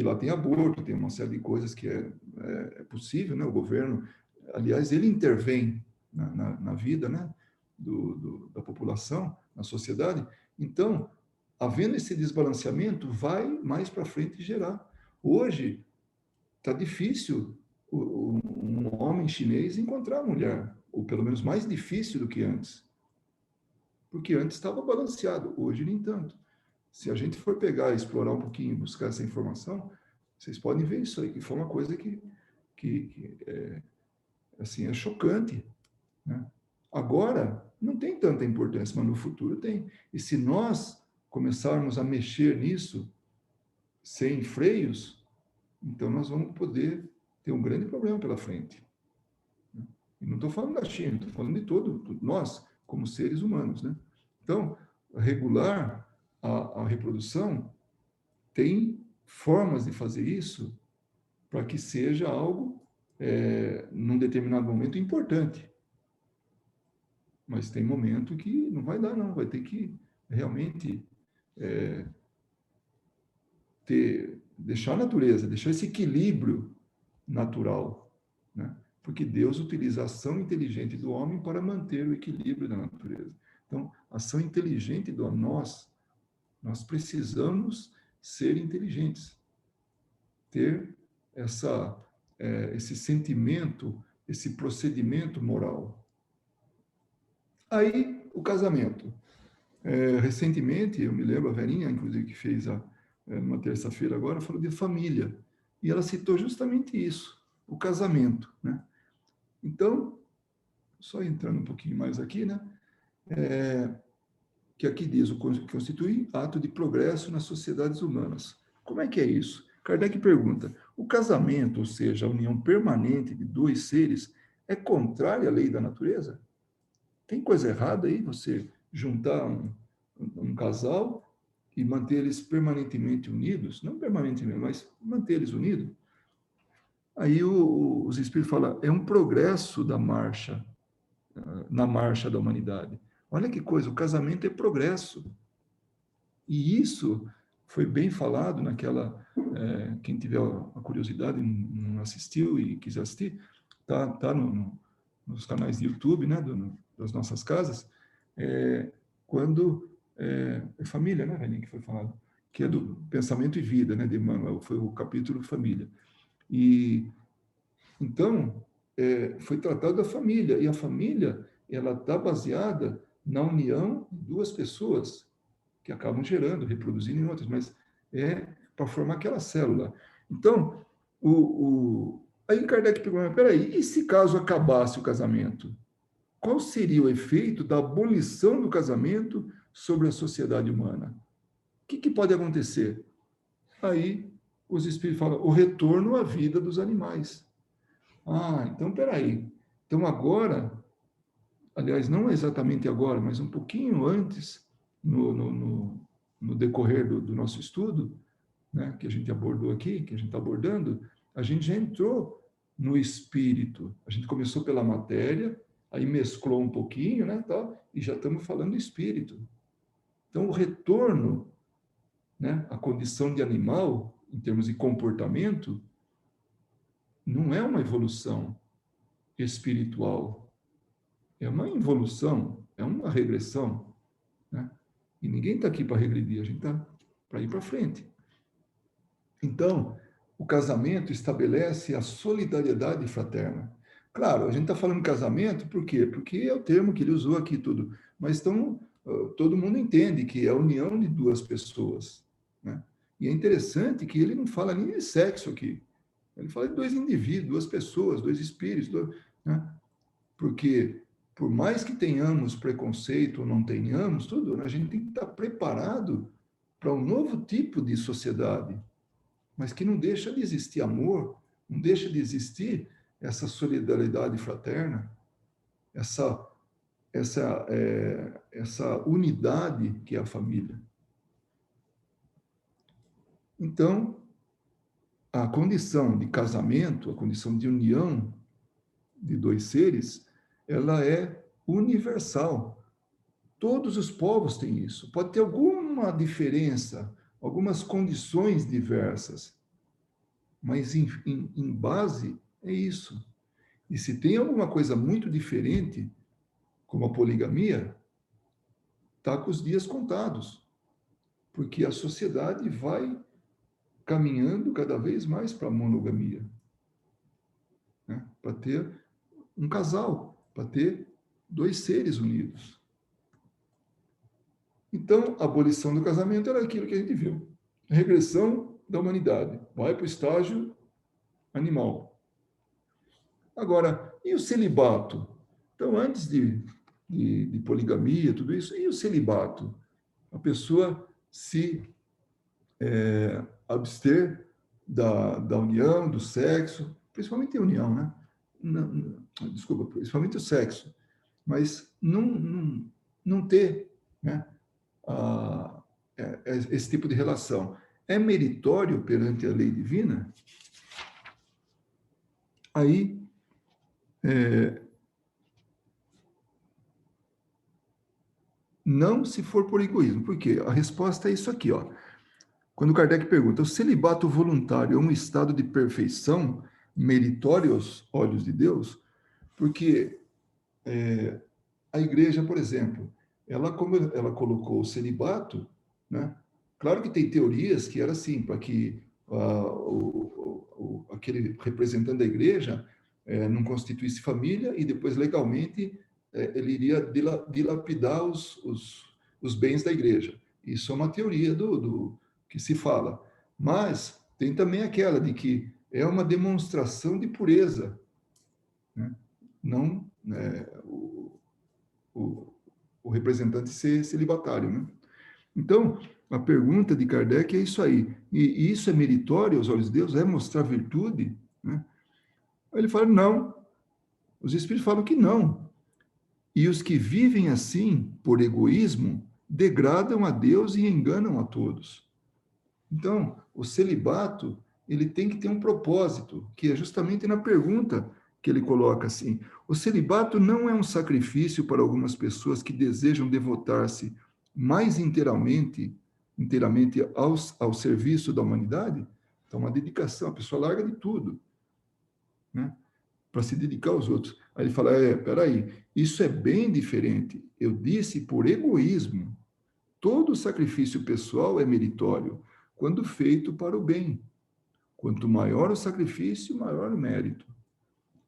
lá tem aborto, tem uma série de coisas que é possível, né? O governo, aliás, ele intervém na vida, né? Da população, na sociedade. Então, havendo esse desbalanceamento, vai mais para frente gerar. Hoje, está difícil um homem chinês encontrar mulher, ou pelo menos mais difícil do que antes, porque antes estava balanceado, hoje nem tanto. Se a gente for pegar, explorar um pouquinho, buscar essa informação, vocês podem ver isso aí, que foi uma coisa que assim, é chocante, né? Agora, não tem tanta importância, mas no futuro tem. E se nós começarmos a mexer nisso sem freios, então nós vamos poder ter um grande problema pela frente. E não estou falando da China, estou falando de nós, como seres humanos, né? Então, regular a reprodução tem formas de fazer isso para que seja algo, num determinado momento, importante. Mas tem momento que não vai dar, não. Vai ter que realmente deixar a natureza, deixar esse equilíbrio natural, né? Porque Deus utiliza a ação inteligente do homem para manter o equilíbrio da natureza. Então, a ação inteligente do homem, nós precisamos ser inteligentes, ter esse sentimento, esse procedimento moral. Aí, o casamento. Recentemente, eu me lembro, a Verinha, inclusive, que fez numa terça-feira agora, falou de família. E ela citou justamente isso. o casamento, né? Então, só entrando um pouquinho mais aqui, né? Que aqui diz, o constitui ato de progresso nas sociedades humanas. Como é que é isso? Kardec pergunta, o casamento, ou seja, a união permanente de dois seres, é contrária à lei da natureza? Tem coisa errada aí você juntar um casal e manter eles permanentemente unidos? Não permanentemente, mas manter eles unidos? Aí os espíritos falam, é um progresso da marcha, na marcha da humanidade. Olha que coisa, o casamento é progresso. E isso foi bem falado naquela, quem tiver a curiosidade, não assistiu e quiser assistir, tá nos canais de YouTube, né, das nossas casas, quando é família, né, Renin, que foi falado, que é do Pensamento e Vida, né, de Emmanuel, foi o capítulo Família. E então foi tratado da família, e a família ela está baseada na união de duas pessoas que acabam gerando, reproduzindo em outras, mas é para formar aquela célula. Então, aí Kardec pergunta, peraí, e se caso acabasse o casamento? Qual seria o efeito da abolição do casamento sobre a sociedade humana? O que pode acontecer? Aí os espíritos falam, o retorno à vida dos animais. Ah, então peraí. Então agora, aliás, não exatamente agora, mas um pouquinho antes, no decorrer do nosso estudo, né, que a gente abordou aqui, que a gente está abordando, a gente já entrou no espírito. A gente começou pela matéria, aí mesclou um pouquinho, né, tal, e já estamos falando do espírito. Então, o retorno, né, à condição de animal, em termos de comportamento, não é uma evolução espiritual, é uma involução, é uma regressão, né? E ninguém está aqui para regredir, a gente está para ir para frente. Então, o casamento estabelece a solidariedade fraterna. Claro, a gente está falando casamento, por quê? Porque é o termo que ele usou aqui tudo. Mas então, todo mundo entende que é a união de duas pessoas, né? E é interessante que ele não fala nem de sexo aqui. Ele fala de dois indivíduos, duas pessoas, dois espíritos, né? Porque, por mais que tenhamos preconceito ou não tenhamos, tudo, a gente tem que estar preparado para um novo tipo de sociedade, mas que não deixa de existir amor, não deixa de existir essa solidariedade fraterna, essa unidade que é a família. Então, a condição de casamento, a condição de união de dois seres, ela é universal. Todos os povos têm isso. Pode ter alguma diferença, algumas condições diversas, mas em base é isso. E se tem alguma coisa muito diferente, como a poligamia, está com os dias contados, porque a sociedade vai caminhando cada vez mais para a monogamia, né? Para ter um casal, para ter dois seres unidos. Então, a abolição do casamento era aquilo que a gente viu. A regressão da humanidade. Vai para o estágio animal. Agora, e o celibato? Então, antes de poligamia, tudo isso, e o celibato? A pessoa se abster da união, do sexo, principalmente a união, né? Desculpa, principalmente o sexo, mas não ter, né, esse tipo de relação. É meritório perante a lei divina? Aí, não se for por egoísmo. Por quê? A resposta é isso aqui, ó. Quando Kardec pergunta, o celibato voluntário é um estado de perfeição meritório aos olhos de Deus? Porque a igreja, por exemplo, como ela colocou o celibato, né? Claro que tem teorias que era assim, para que aquele representante da igreja não constituísse família e depois legalmente ele iria dilapidar os bens da igreja. Isso é uma teoria do que se fala. Mas tem também aquela de que é uma demonstração de pureza, né? Não o, o representante ser celibatário, né? Então, a pergunta de Kardec é isso aí. E isso é meritório aos olhos de Deus? É mostrar virtude? Né? Aí ele fala, não. Os espíritos falam que não. E os que vivem assim, por egoísmo, degradam a Deus e enganam a todos. Então, o celibato, ele tem que ter um propósito, que é justamente na pergunta que ele coloca assim: o celibato não é um sacrifício para algumas pessoas que desejam devotar-se mais inteiramente ao serviço da humanidade? Então, uma dedicação, a pessoa larga de tudo, né, para se dedicar aos outros. Aí ele fala: peraí, isso é bem diferente. Eu disse por egoísmo. Todo sacrifício pessoal é meritório, quando feito para o bem. Quanto maior o sacrifício, maior o mérito.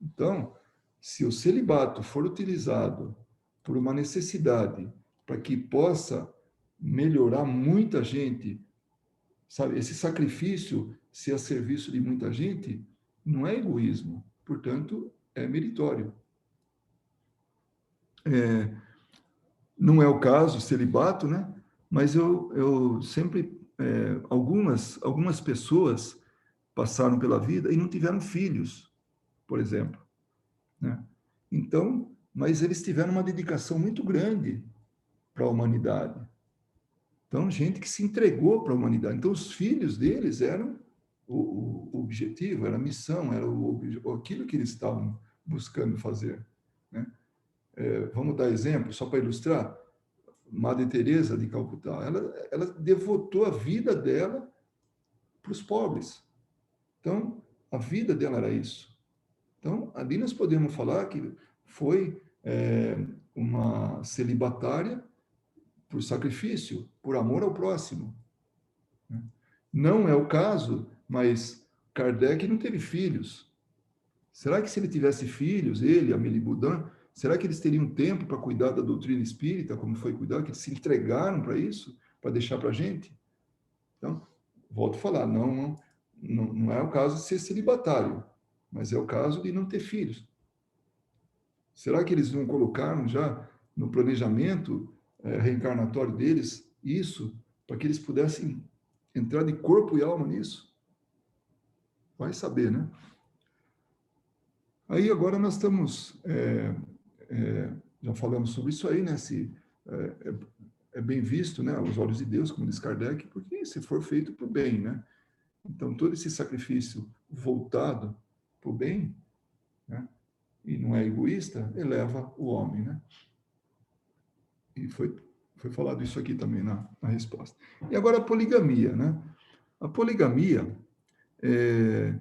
Então, se o celibato for utilizado por uma necessidade para que possa melhorar muita gente, sabe, esse sacrifício ser a serviço de muita gente, não é egoísmo, portanto, é meritório. É, não é o caso, celibato, né? Mas eu sempre, algumas pessoas passaram pela vida e não tiveram filhos, por exemplo, né? Então, mas eles tiveram uma dedicação muito grande para a humanidade. Então, gente que se entregou para a humanidade. Então, os filhos deles eram o objetivo, era a missão, era aquilo que eles estavam buscando fazer, né? Vamos dar exemplo, só para ilustrar. Madre Teresa de Calcutá, ela devotou a vida dela para os pobres. Então, a vida dela era isso. Então, ali nós podemos falar que foi uma celibatária por sacrifício, por amor ao próximo, né? Não é o caso, mas Kardec não teve filhos. Será que se ele tivesse filhos, ele, Amélie Boudin, será que eles teriam tempo para cuidar da doutrina espírita, como foi cuidar, que eles se entregaram para isso, para deixar para a gente? Então, volto a falar, não é o caso de ser celibatário, mas é o caso de não ter filhos. Será que eles não colocaram já no planejamento reencarnatório deles isso, para que eles pudessem entrar de corpo e alma nisso? Vai saber, né? Aí agora nós estamos, já falamos sobre isso aí, né? Se, é, é bem visto, né, aos olhos de Deus, como diz Kardec, porque se for feito para o bem, né? Então, todo esse sacrifício voltado para o bem, né, e não é egoísta, eleva o homem, né? E foi falado isso aqui também na resposta. E agora a poligamia, né? A poligamia, é,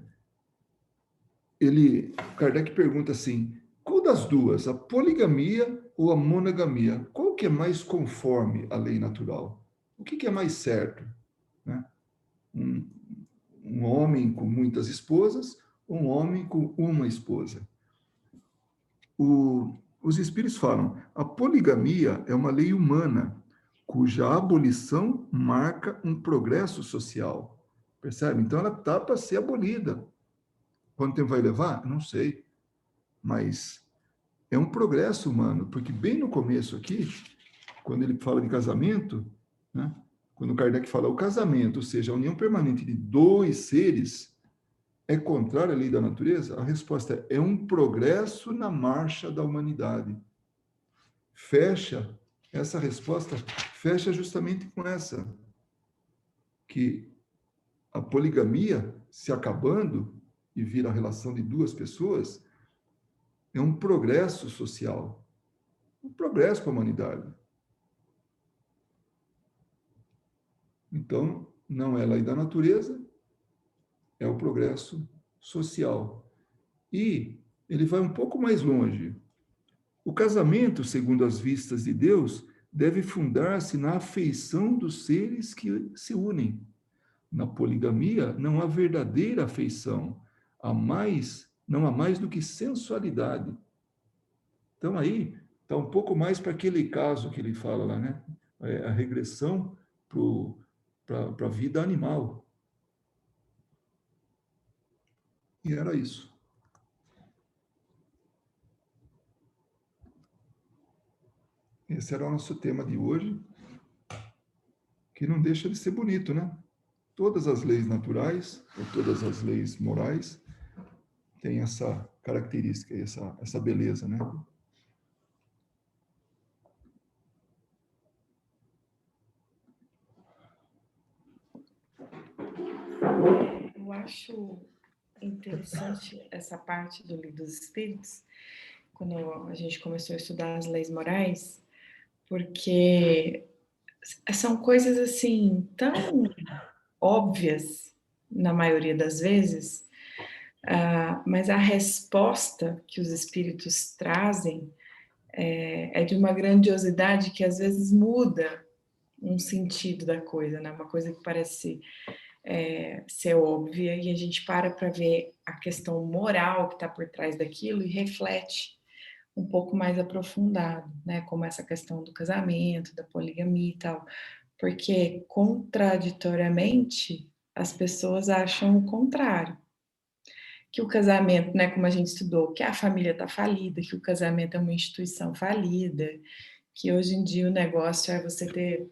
Kardec pergunta assim, qual das duas, a poligamia ou a monogamia, qual que é mais conforme à lei natural? O que é mais certo, né? Um, um homem com muitas esposas, um homem com uma esposa. Os espíritos falam, a poligamia é uma lei humana, cuja abolição marca um progresso social. Percebe? Então ela está para ser abolida. Quanto tempo vai levar? Não sei. Mas é um progresso humano, porque bem no começo aqui, quando ele fala de casamento, né? Quando Kardec fala o casamento, ou seja, a união permanente de dois seres, é contrária à lei da natureza? A resposta é um progresso na marcha da humanidade. Fecha, essa resposta fecha justamente com essa, que a poligamia se acabando e vira a relação de duas pessoas é um progresso social, um progresso para a humanidade. Então, não é lei da natureza, é o progresso social. E ele vai um pouco mais longe. O casamento, segundo as vistas de Deus, deve fundar-se na afeição dos seres que se unem. Na poligamia, não há verdadeira afeição. Não há mais do que sensualidade. Então, aí, está um pouco mais para aquele caso que ele fala lá, né? A regressão para a vida animal. E era isso. Esse era o nosso tema de hoje, que não deixa de ser bonito, né? Todas as leis naturais, ou todas as leis morais, têm essa característica, essa beleza, né? Eu acho interessante essa parte do Livro dos Espíritos, quando a gente começou a estudar as leis morais, porque são coisas assim tão óbvias na maioria das vezes, mas a resposta que os espíritos trazem é de uma grandiosidade que às vezes muda um sentido da coisa, né? Uma coisa que parece ser óbvia e a gente para ver a questão moral que está por trás daquilo e reflete um pouco mais aprofundado, né? Como essa questão do casamento, da poligamia e tal, porque contraditoriamente as pessoas acham o contrário, que o casamento, né, como a gente estudou, que a família está falida, que o casamento é uma instituição falida, que hoje em dia o negócio é você ter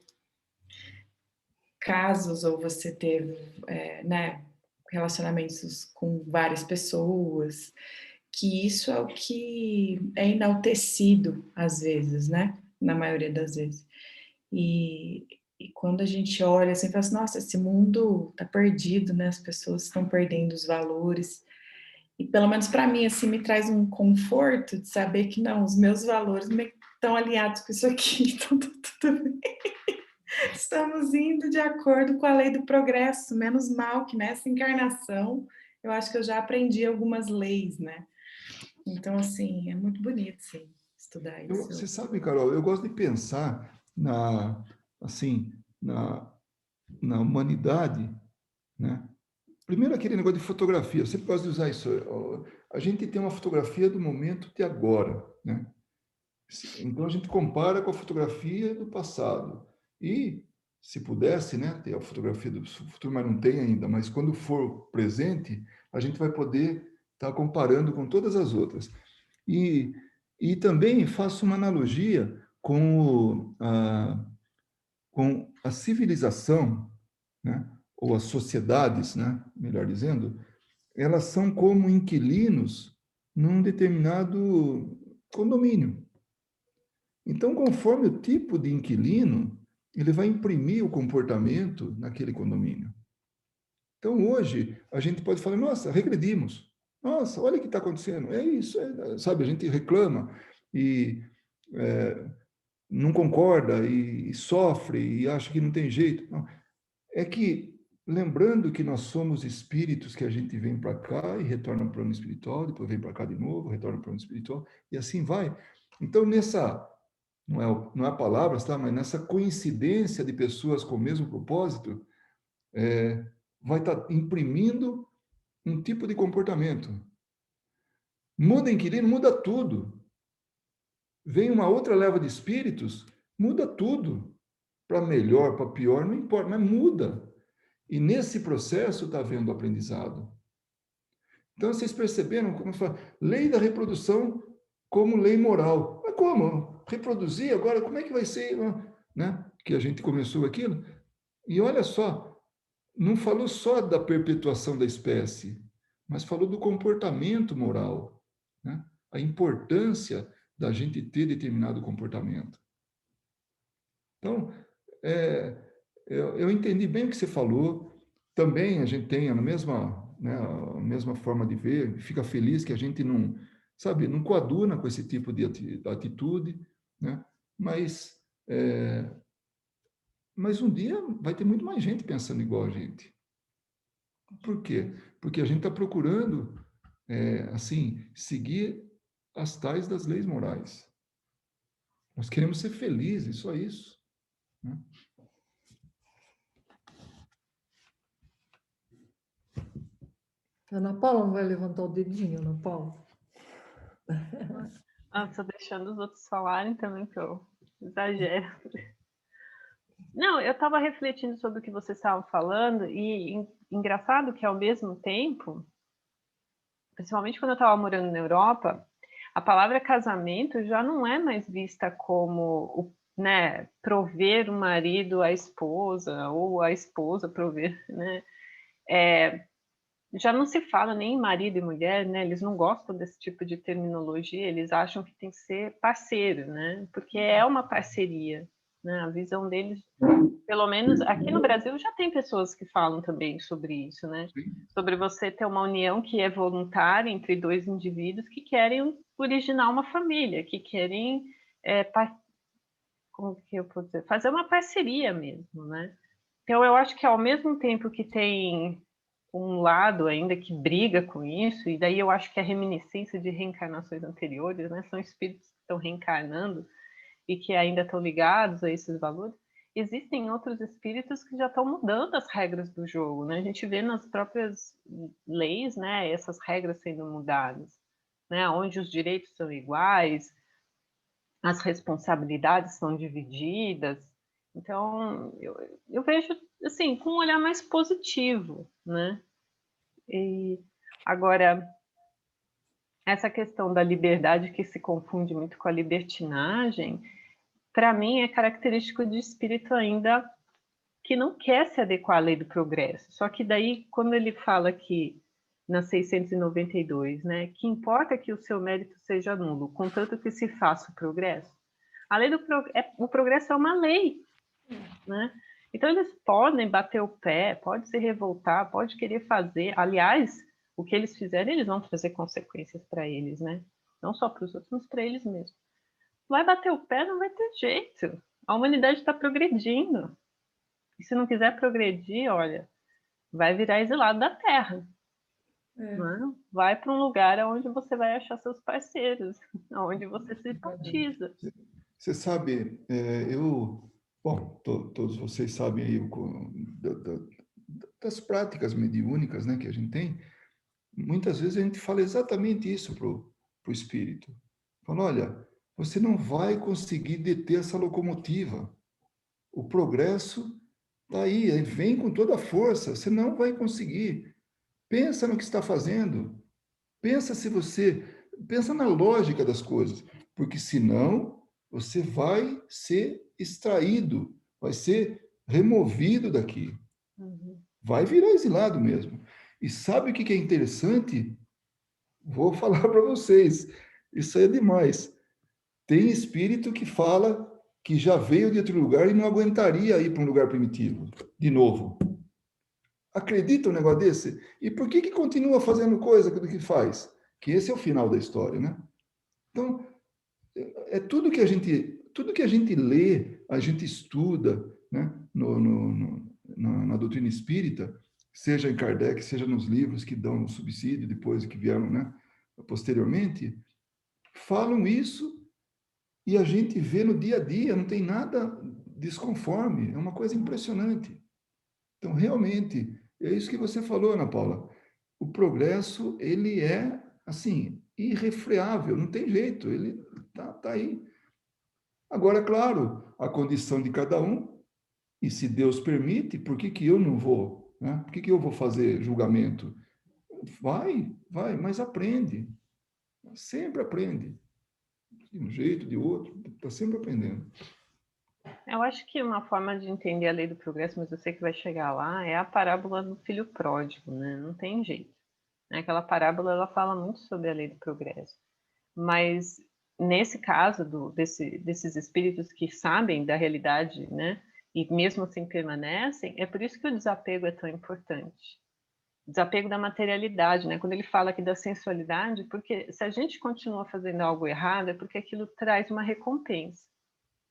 casos ou você ter, né, relacionamentos com várias pessoas, que isso é o que é enaltecido às vezes, né, na maioria das vezes. E quando a gente olha assim, fala assim, nossa, esse mundo está perdido, né, as pessoas estão perdendo os valores. E pelo menos para mim, assim, me traz um conforto de saber que não, os meus valores estão alinhados com isso aqui, então tá tudo bem. Estamos indo de acordo com a lei do progresso, menos mal que nessa encarnação eu acho que eu já aprendi algumas leis, né? Então, assim, é muito bonito, sim, estudar Você isso. sabe, Carol, eu gosto de pensar assim, na humanidade, né? Primeiro aquele negócio de fotografia, eu sempre gosto de usar isso. A gente tem uma fotografia do momento de agora, né? Então a gente compara com a fotografia do passado. E, se pudesse, né, ter a fotografia do futuro, mas não tem ainda, mas quando for presente, a gente vai poder estar comparando com todas as outras. E, e também faço uma analogia com a civilização, né, ou as sociedades, né, melhor dizendo, elas são como inquilinos num determinado condomínio. Então, conforme o tipo de inquilino, ele vai imprimir o comportamento naquele condomínio. Então, hoje, a gente pode falar, nossa, regredimos. Nossa, olha o que está acontecendo. É isso, sabe? A gente reclama e não concorda e sofre e acha que não tem jeito. Não. É que, lembrando que nós somos espíritos que a gente vem para cá e retorna para o plano espiritual, depois vem para cá de novo, retorna para o plano espiritual, e assim vai. Então, não é palavras, tá? Mas nessa coincidência de pessoas com o mesmo propósito, vai estar imprimindo um tipo de comportamento. Muda inquilino, muda tudo. Vem uma outra leva de espíritos, muda tudo. Para melhor, para pior, não importa, mas muda. E nesse processo está havendo aprendizado. Então, vocês perceberam, como fala, lei da reprodução como lei moral. Mas como? Reproduzir agora, como é que vai ser? Né? Que a gente começou aquilo. E olha só, não falou só da perpetuação da espécie, mas falou do comportamento moral, né? A importância da gente ter determinado comportamento. Então, é, eu entendi bem o que você falou. Também a gente tem a mesma forma de ver, fica feliz que a gente não, sabe, não coaduna com esse tipo de atitude, né? Mas, mas um dia vai ter muito mais gente pensando igual a gente. Por quê? Porque a gente está procurando, assim, seguir as tais das leis morais. Nós queremos ser felizes, só isso. Né? Ana Paula não vai levantar o dedinho, Ana Paula? Tô deixando os outros falarem também, que eu exagero. Não, eu estava refletindo sobre o que vocês estavam falando, e engraçado que, ao mesmo tempo, principalmente quando eu estava morando na Europa, a palavra casamento já não é mais vista como, né, prover o marido à esposa, ou a esposa prover, né? Já não se fala nem em marido e mulher, né? Eles não gostam desse tipo de terminologia, eles acham que tem que ser parceiro, né? Porque é uma parceria, né? A visão deles, pelo menos aqui no Brasil, já tem pessoas que falam também sobre isso, né? Sobre você ter uma união que é voluntária entre dois indivíduos que querem originar uma família, que querem, como que eu posso dizer? Fazer uma parceria mesmo, né? Então, eu acho que ao mesmo tempo que tem um lado ainda que briga com isso, e daí eu acho que é reminiscência de reencarnações anteriores, né? São espíritos que estão reencarnando e que ainda estão ligados a esses valores. Existem outros espíritos que já estão mudando as regras do jogo, né? A gente vê nas próprias leis, né, essas regras sendo mudadas, né? Onde os direitos são iguais, as responsabilidades são divididas. Então, eu vejo, assim, com um olhar mais positivo, né? E agora, essa questão da liberdade que se confunde muito com a libertinagem, para mim é característico de espírito ainda que não quer se adequar à lei do progresso. Só que daí, quando ele fala que na 692, né, que importa que o seu mérito seja nulo, contanto que se faça o progresso. A lei do o progresso é uma lei, né? Então eles podem bater o pé, pode se revoltar, pode querer fazer. Aliás, o que eles fizerem, eles vão trazer consequências para eles, né? Não só para os outros, mas para eles mesmos. Vai bater o pé, não vai ter jeito. A humanidade está progredindo. E se não quiser progredir, olha, vai virar exilado da Terra. Né? Vai para um lugar onde você vai achar seus parceiros, onde você se simpatiza. Você sabe, bom, todos vocês sabem aí das práticas mediúnicas, né, que a gente tem. Muitas vezes a gente fala exatamente isso pro espírito. Fala, olha, você não vai conseguir deter essa locomotiva. O progresso está aí, ele vem com toda a força, você não vai conseguir. Pensa no que está fazendo. Pensa na lógica das coisas, porque senão você vai ser extraído, vai ser removido daqui. Vai virar exilado mesmo. E sabe o que é interessante? Vou falar para vocês. Isso aí é demais. Tem espírito que fala que já veio de outro lugar e não aguentaria ir para um lugar primitivo, de novo. Acredita um negócio desse? E por que continua fazendo coisa do que faz? Que esse é o final da história, né? Então, é tudo que a gente lê, a gente estuda, né? Na doutrina espírita, seja em Kardec, seja nos livros que dão subsídio depois que vieram, né? Posteriormente, falam isso e a gente vê no dia a dia, não tem nada desconforme, é uma coisa impressionante. Então, realmente, é isso que você falou, Ana Paula. O progresso, ele é, assim, irrefreável, não tem jeito, ele tá aí. Agora, claro, a condição de cada um, e se Deus permite, por que que eu não vou? Né? Por que que eu vou fazer julgamento? Vai, mas aprende. Sempre aprende. De um jeito, de outro, está sempre aprendendo. Eu acho que uma forma de entender a lei do progresso, mas eu sei que vai chegar lá, é a parábola do filho pródigo, né? Não tem jeito. Aquela parábola, ela fala muito sobre a lei do progresso. Mas, nesse caso desses espíritos que sabem da realidade, né? E mesmo assim permanecem, é por isso que o desapego é tão importante. Desapego da materialidade, né? Quando ele fala aqui da sensualidade, porque se a gente continua fazendo algo errado, é porque aquilo traz uma recompensa.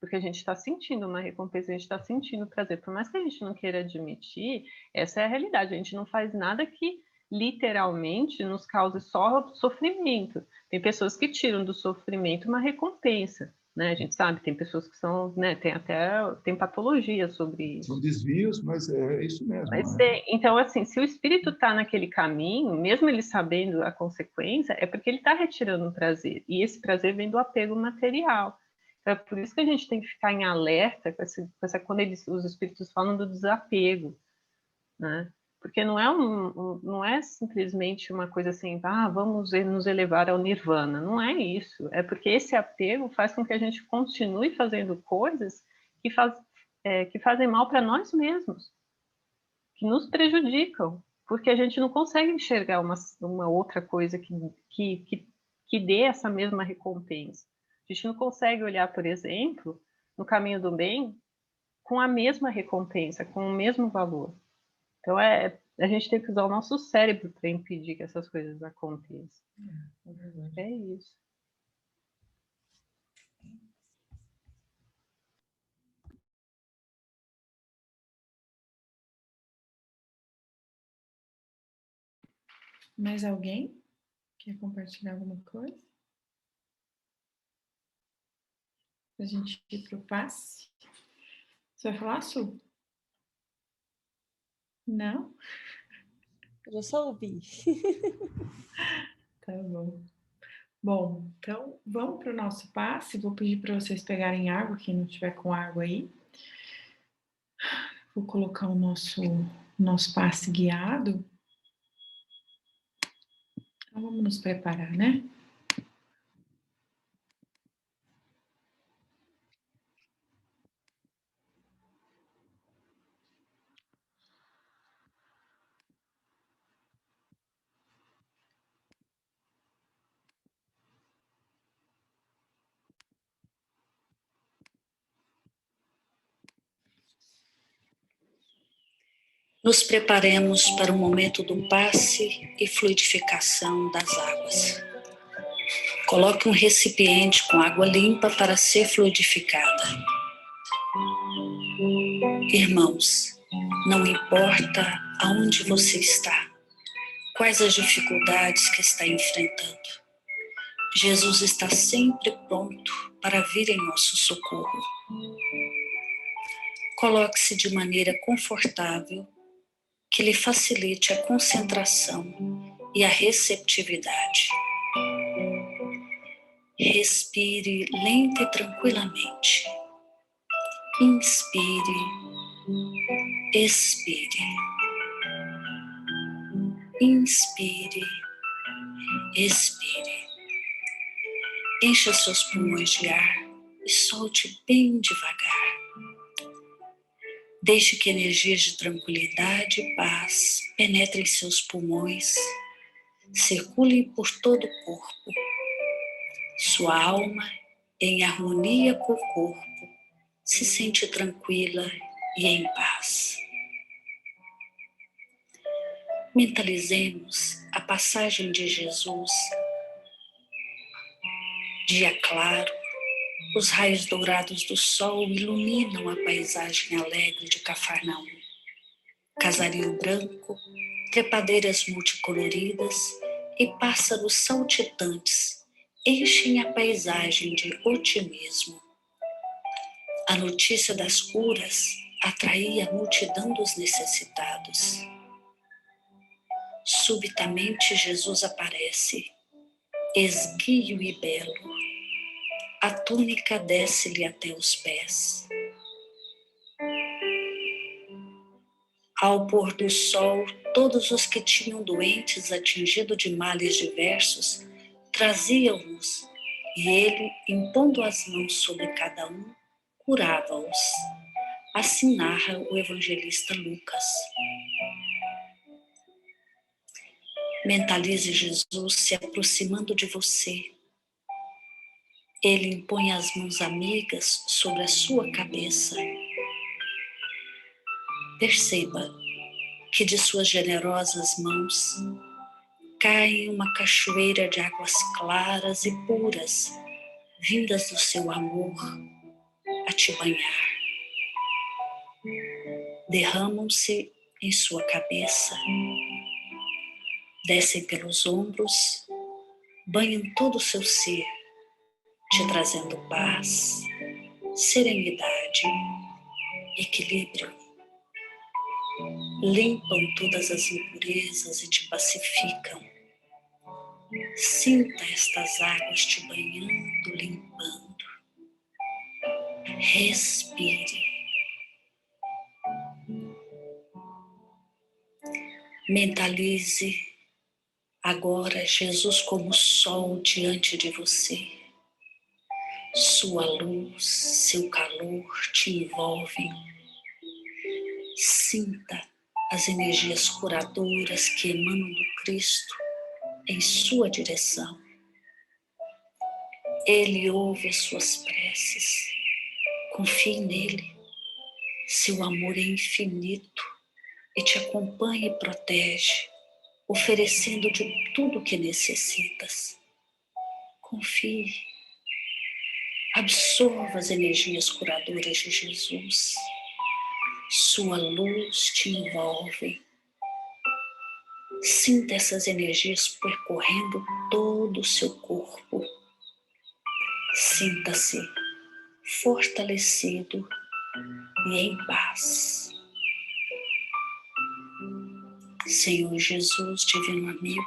Porque a gente está sentindo uma recompensa, a gente está sentindo prazer. Por mais que a gente não queira admitir, essa é a realidade. A gente não faz nada que literalmente nos cause só sofrimento. Tem pessoas que tiram do sofrimento uma recompensa, né? A gente sabe, tem pessoas que são, né? Tem patologia sobre isso. São desvios, mas é isso mesmo. Então, assim, se o espírito está naquele caminho, mesmo ele sabendo a consequência, é porque ele está retirando um prazer. E esse prazer vem do apego material. Então, é por isso que a gente tem que ficar em alerta quando os espíritos falam do desapego, né? Porque não é simplesmente uma coisa assim, vamos nos elevar ao nirvana. Não é isso. É porque esse apego faz com que a gente continue fazendo coisas que fazem mal para nós mesmos, que nos prejudicam, porque a gente não consegue enxergar uma outra coisa que dê essa mesma recompensa. A gente não consegue olhar, por exemplo, no caminho do bem com a mesma recompensa, com o mesmo valor. Então, a gente tem que usar o nosso cérebro para impedir que essas coisas aconteçam. É isso. Mais alguém quer compartilhar alguma coisa? Para a gente ir para o passe. Você vai falar, Su? Não? Eu só ouvi. Tá bom. Bom, então vamos para o nosso passe. Vou pedir para vocês pegarem água, quem não tiver com água aí. Vou colocar o nosso passe guiado. Então vamos nos preparar, né? Nos preparemos para o momento do passe e fluidificação das águas. Coloque um recipiente com água limpa para ser fluidificada. Irmãos, não importa aonde você está, quais as dificuldades que está enfrentando, Jesus está sempre pronto para vir em nosso socorro. Coloque-se de maneira confortável, que lhe facilite a concentração e a receptividade. Respire lenta e tranquilamente. Inspire, expire. Inspire, expire. Encha seus pulmões de ar e solte bem devagar. Deixe que energias de tranquilidade e paz penetrem seus pulmões, circulem por todo o corpo. Sua alma, em harmonia com o corpo, se sente tranquila e em paz. Mentalizemos a passagem de Jesus. Dia claro, os raios dourados do sol iluminam a paisagem alegre de Cafarnaum. Casario branco, trepadeiras multicoloridas e pássaros saltitantes enchem a paisagem de otimismo. A notícia das curas atraía a multidão dos necessitados. Subitamente Jesus aparece, esguio e belo. A túnica desce-lhe até os pés. Ao pôr do sol, todos os que tinham doentes atingidos de males diversos traziam-nos, e ele, impondo as mãos sobre cada um, curava-os. Assim narra o evangelista Lucas. Mentalize Jesus se aproximando de você. Ele impõe as mãos amigas sobre a sua cabeça. Perceba que de suas generosas mãos cai uma cachoeira de águas claras e puras, vindas do seu amor a te banhar. Derramam-se em sua cabeça, descem pelos ombros, banham todo o seu ser, te trazendo paz, serenidade, equilíbrio. Limpam todas as impurezas e te pacificam. Sinta estas águas te banhando, limpando. Respire. Mentalize agora Jesus como sol diante de você. Sua luz, seu calor te envolvem. Sinta as energias curadoras que emanam do Cristo em sua direção. Ele ouve as suas preces. Confie nele. Seu amor é infinito e te acompanha e protege, oferecendo de tudo o que necessitas. Confie. Absorva as energias curadoras de Jesus. Sua luz te envolve. Sinta essas energias percorrendo todo o seu corpo. Sinta-se fortalecido e em paz. Senhor Jesus, divino amigo,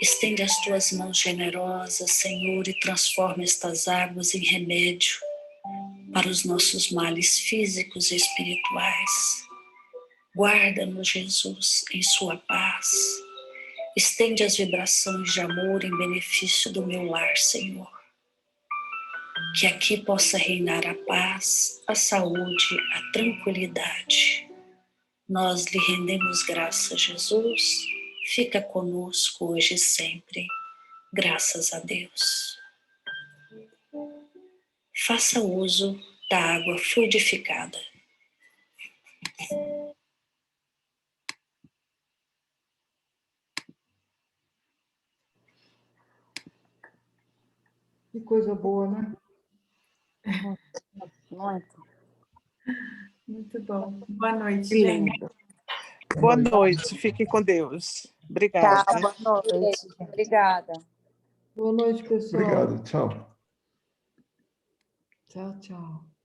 estende as tuas mãos generosas, Senhor, e transforma estas águas em remédio para os nossos males físicos e espirituais. Guarda-nos, Jesus, em sua paz. Estende as vibrações de amor em benefício do meu lar, Senhor. Que aqui possa reinar a paz, a saúde, a tranquilidade. Nós lhe rendemos graças, Jesus. Fica conosco hoje e sempre. Graças a Deus. Faça uso da água fluidificada. Que coisa boa, né? Muito. Muito bom. Boa noite, Que gente. lindo. Boa noite, fique com Deus. Obrigada. Tchau, boa noite. Obrigada. Boa noite, pessoal. Obrigado, tchau. Tchau, tchau.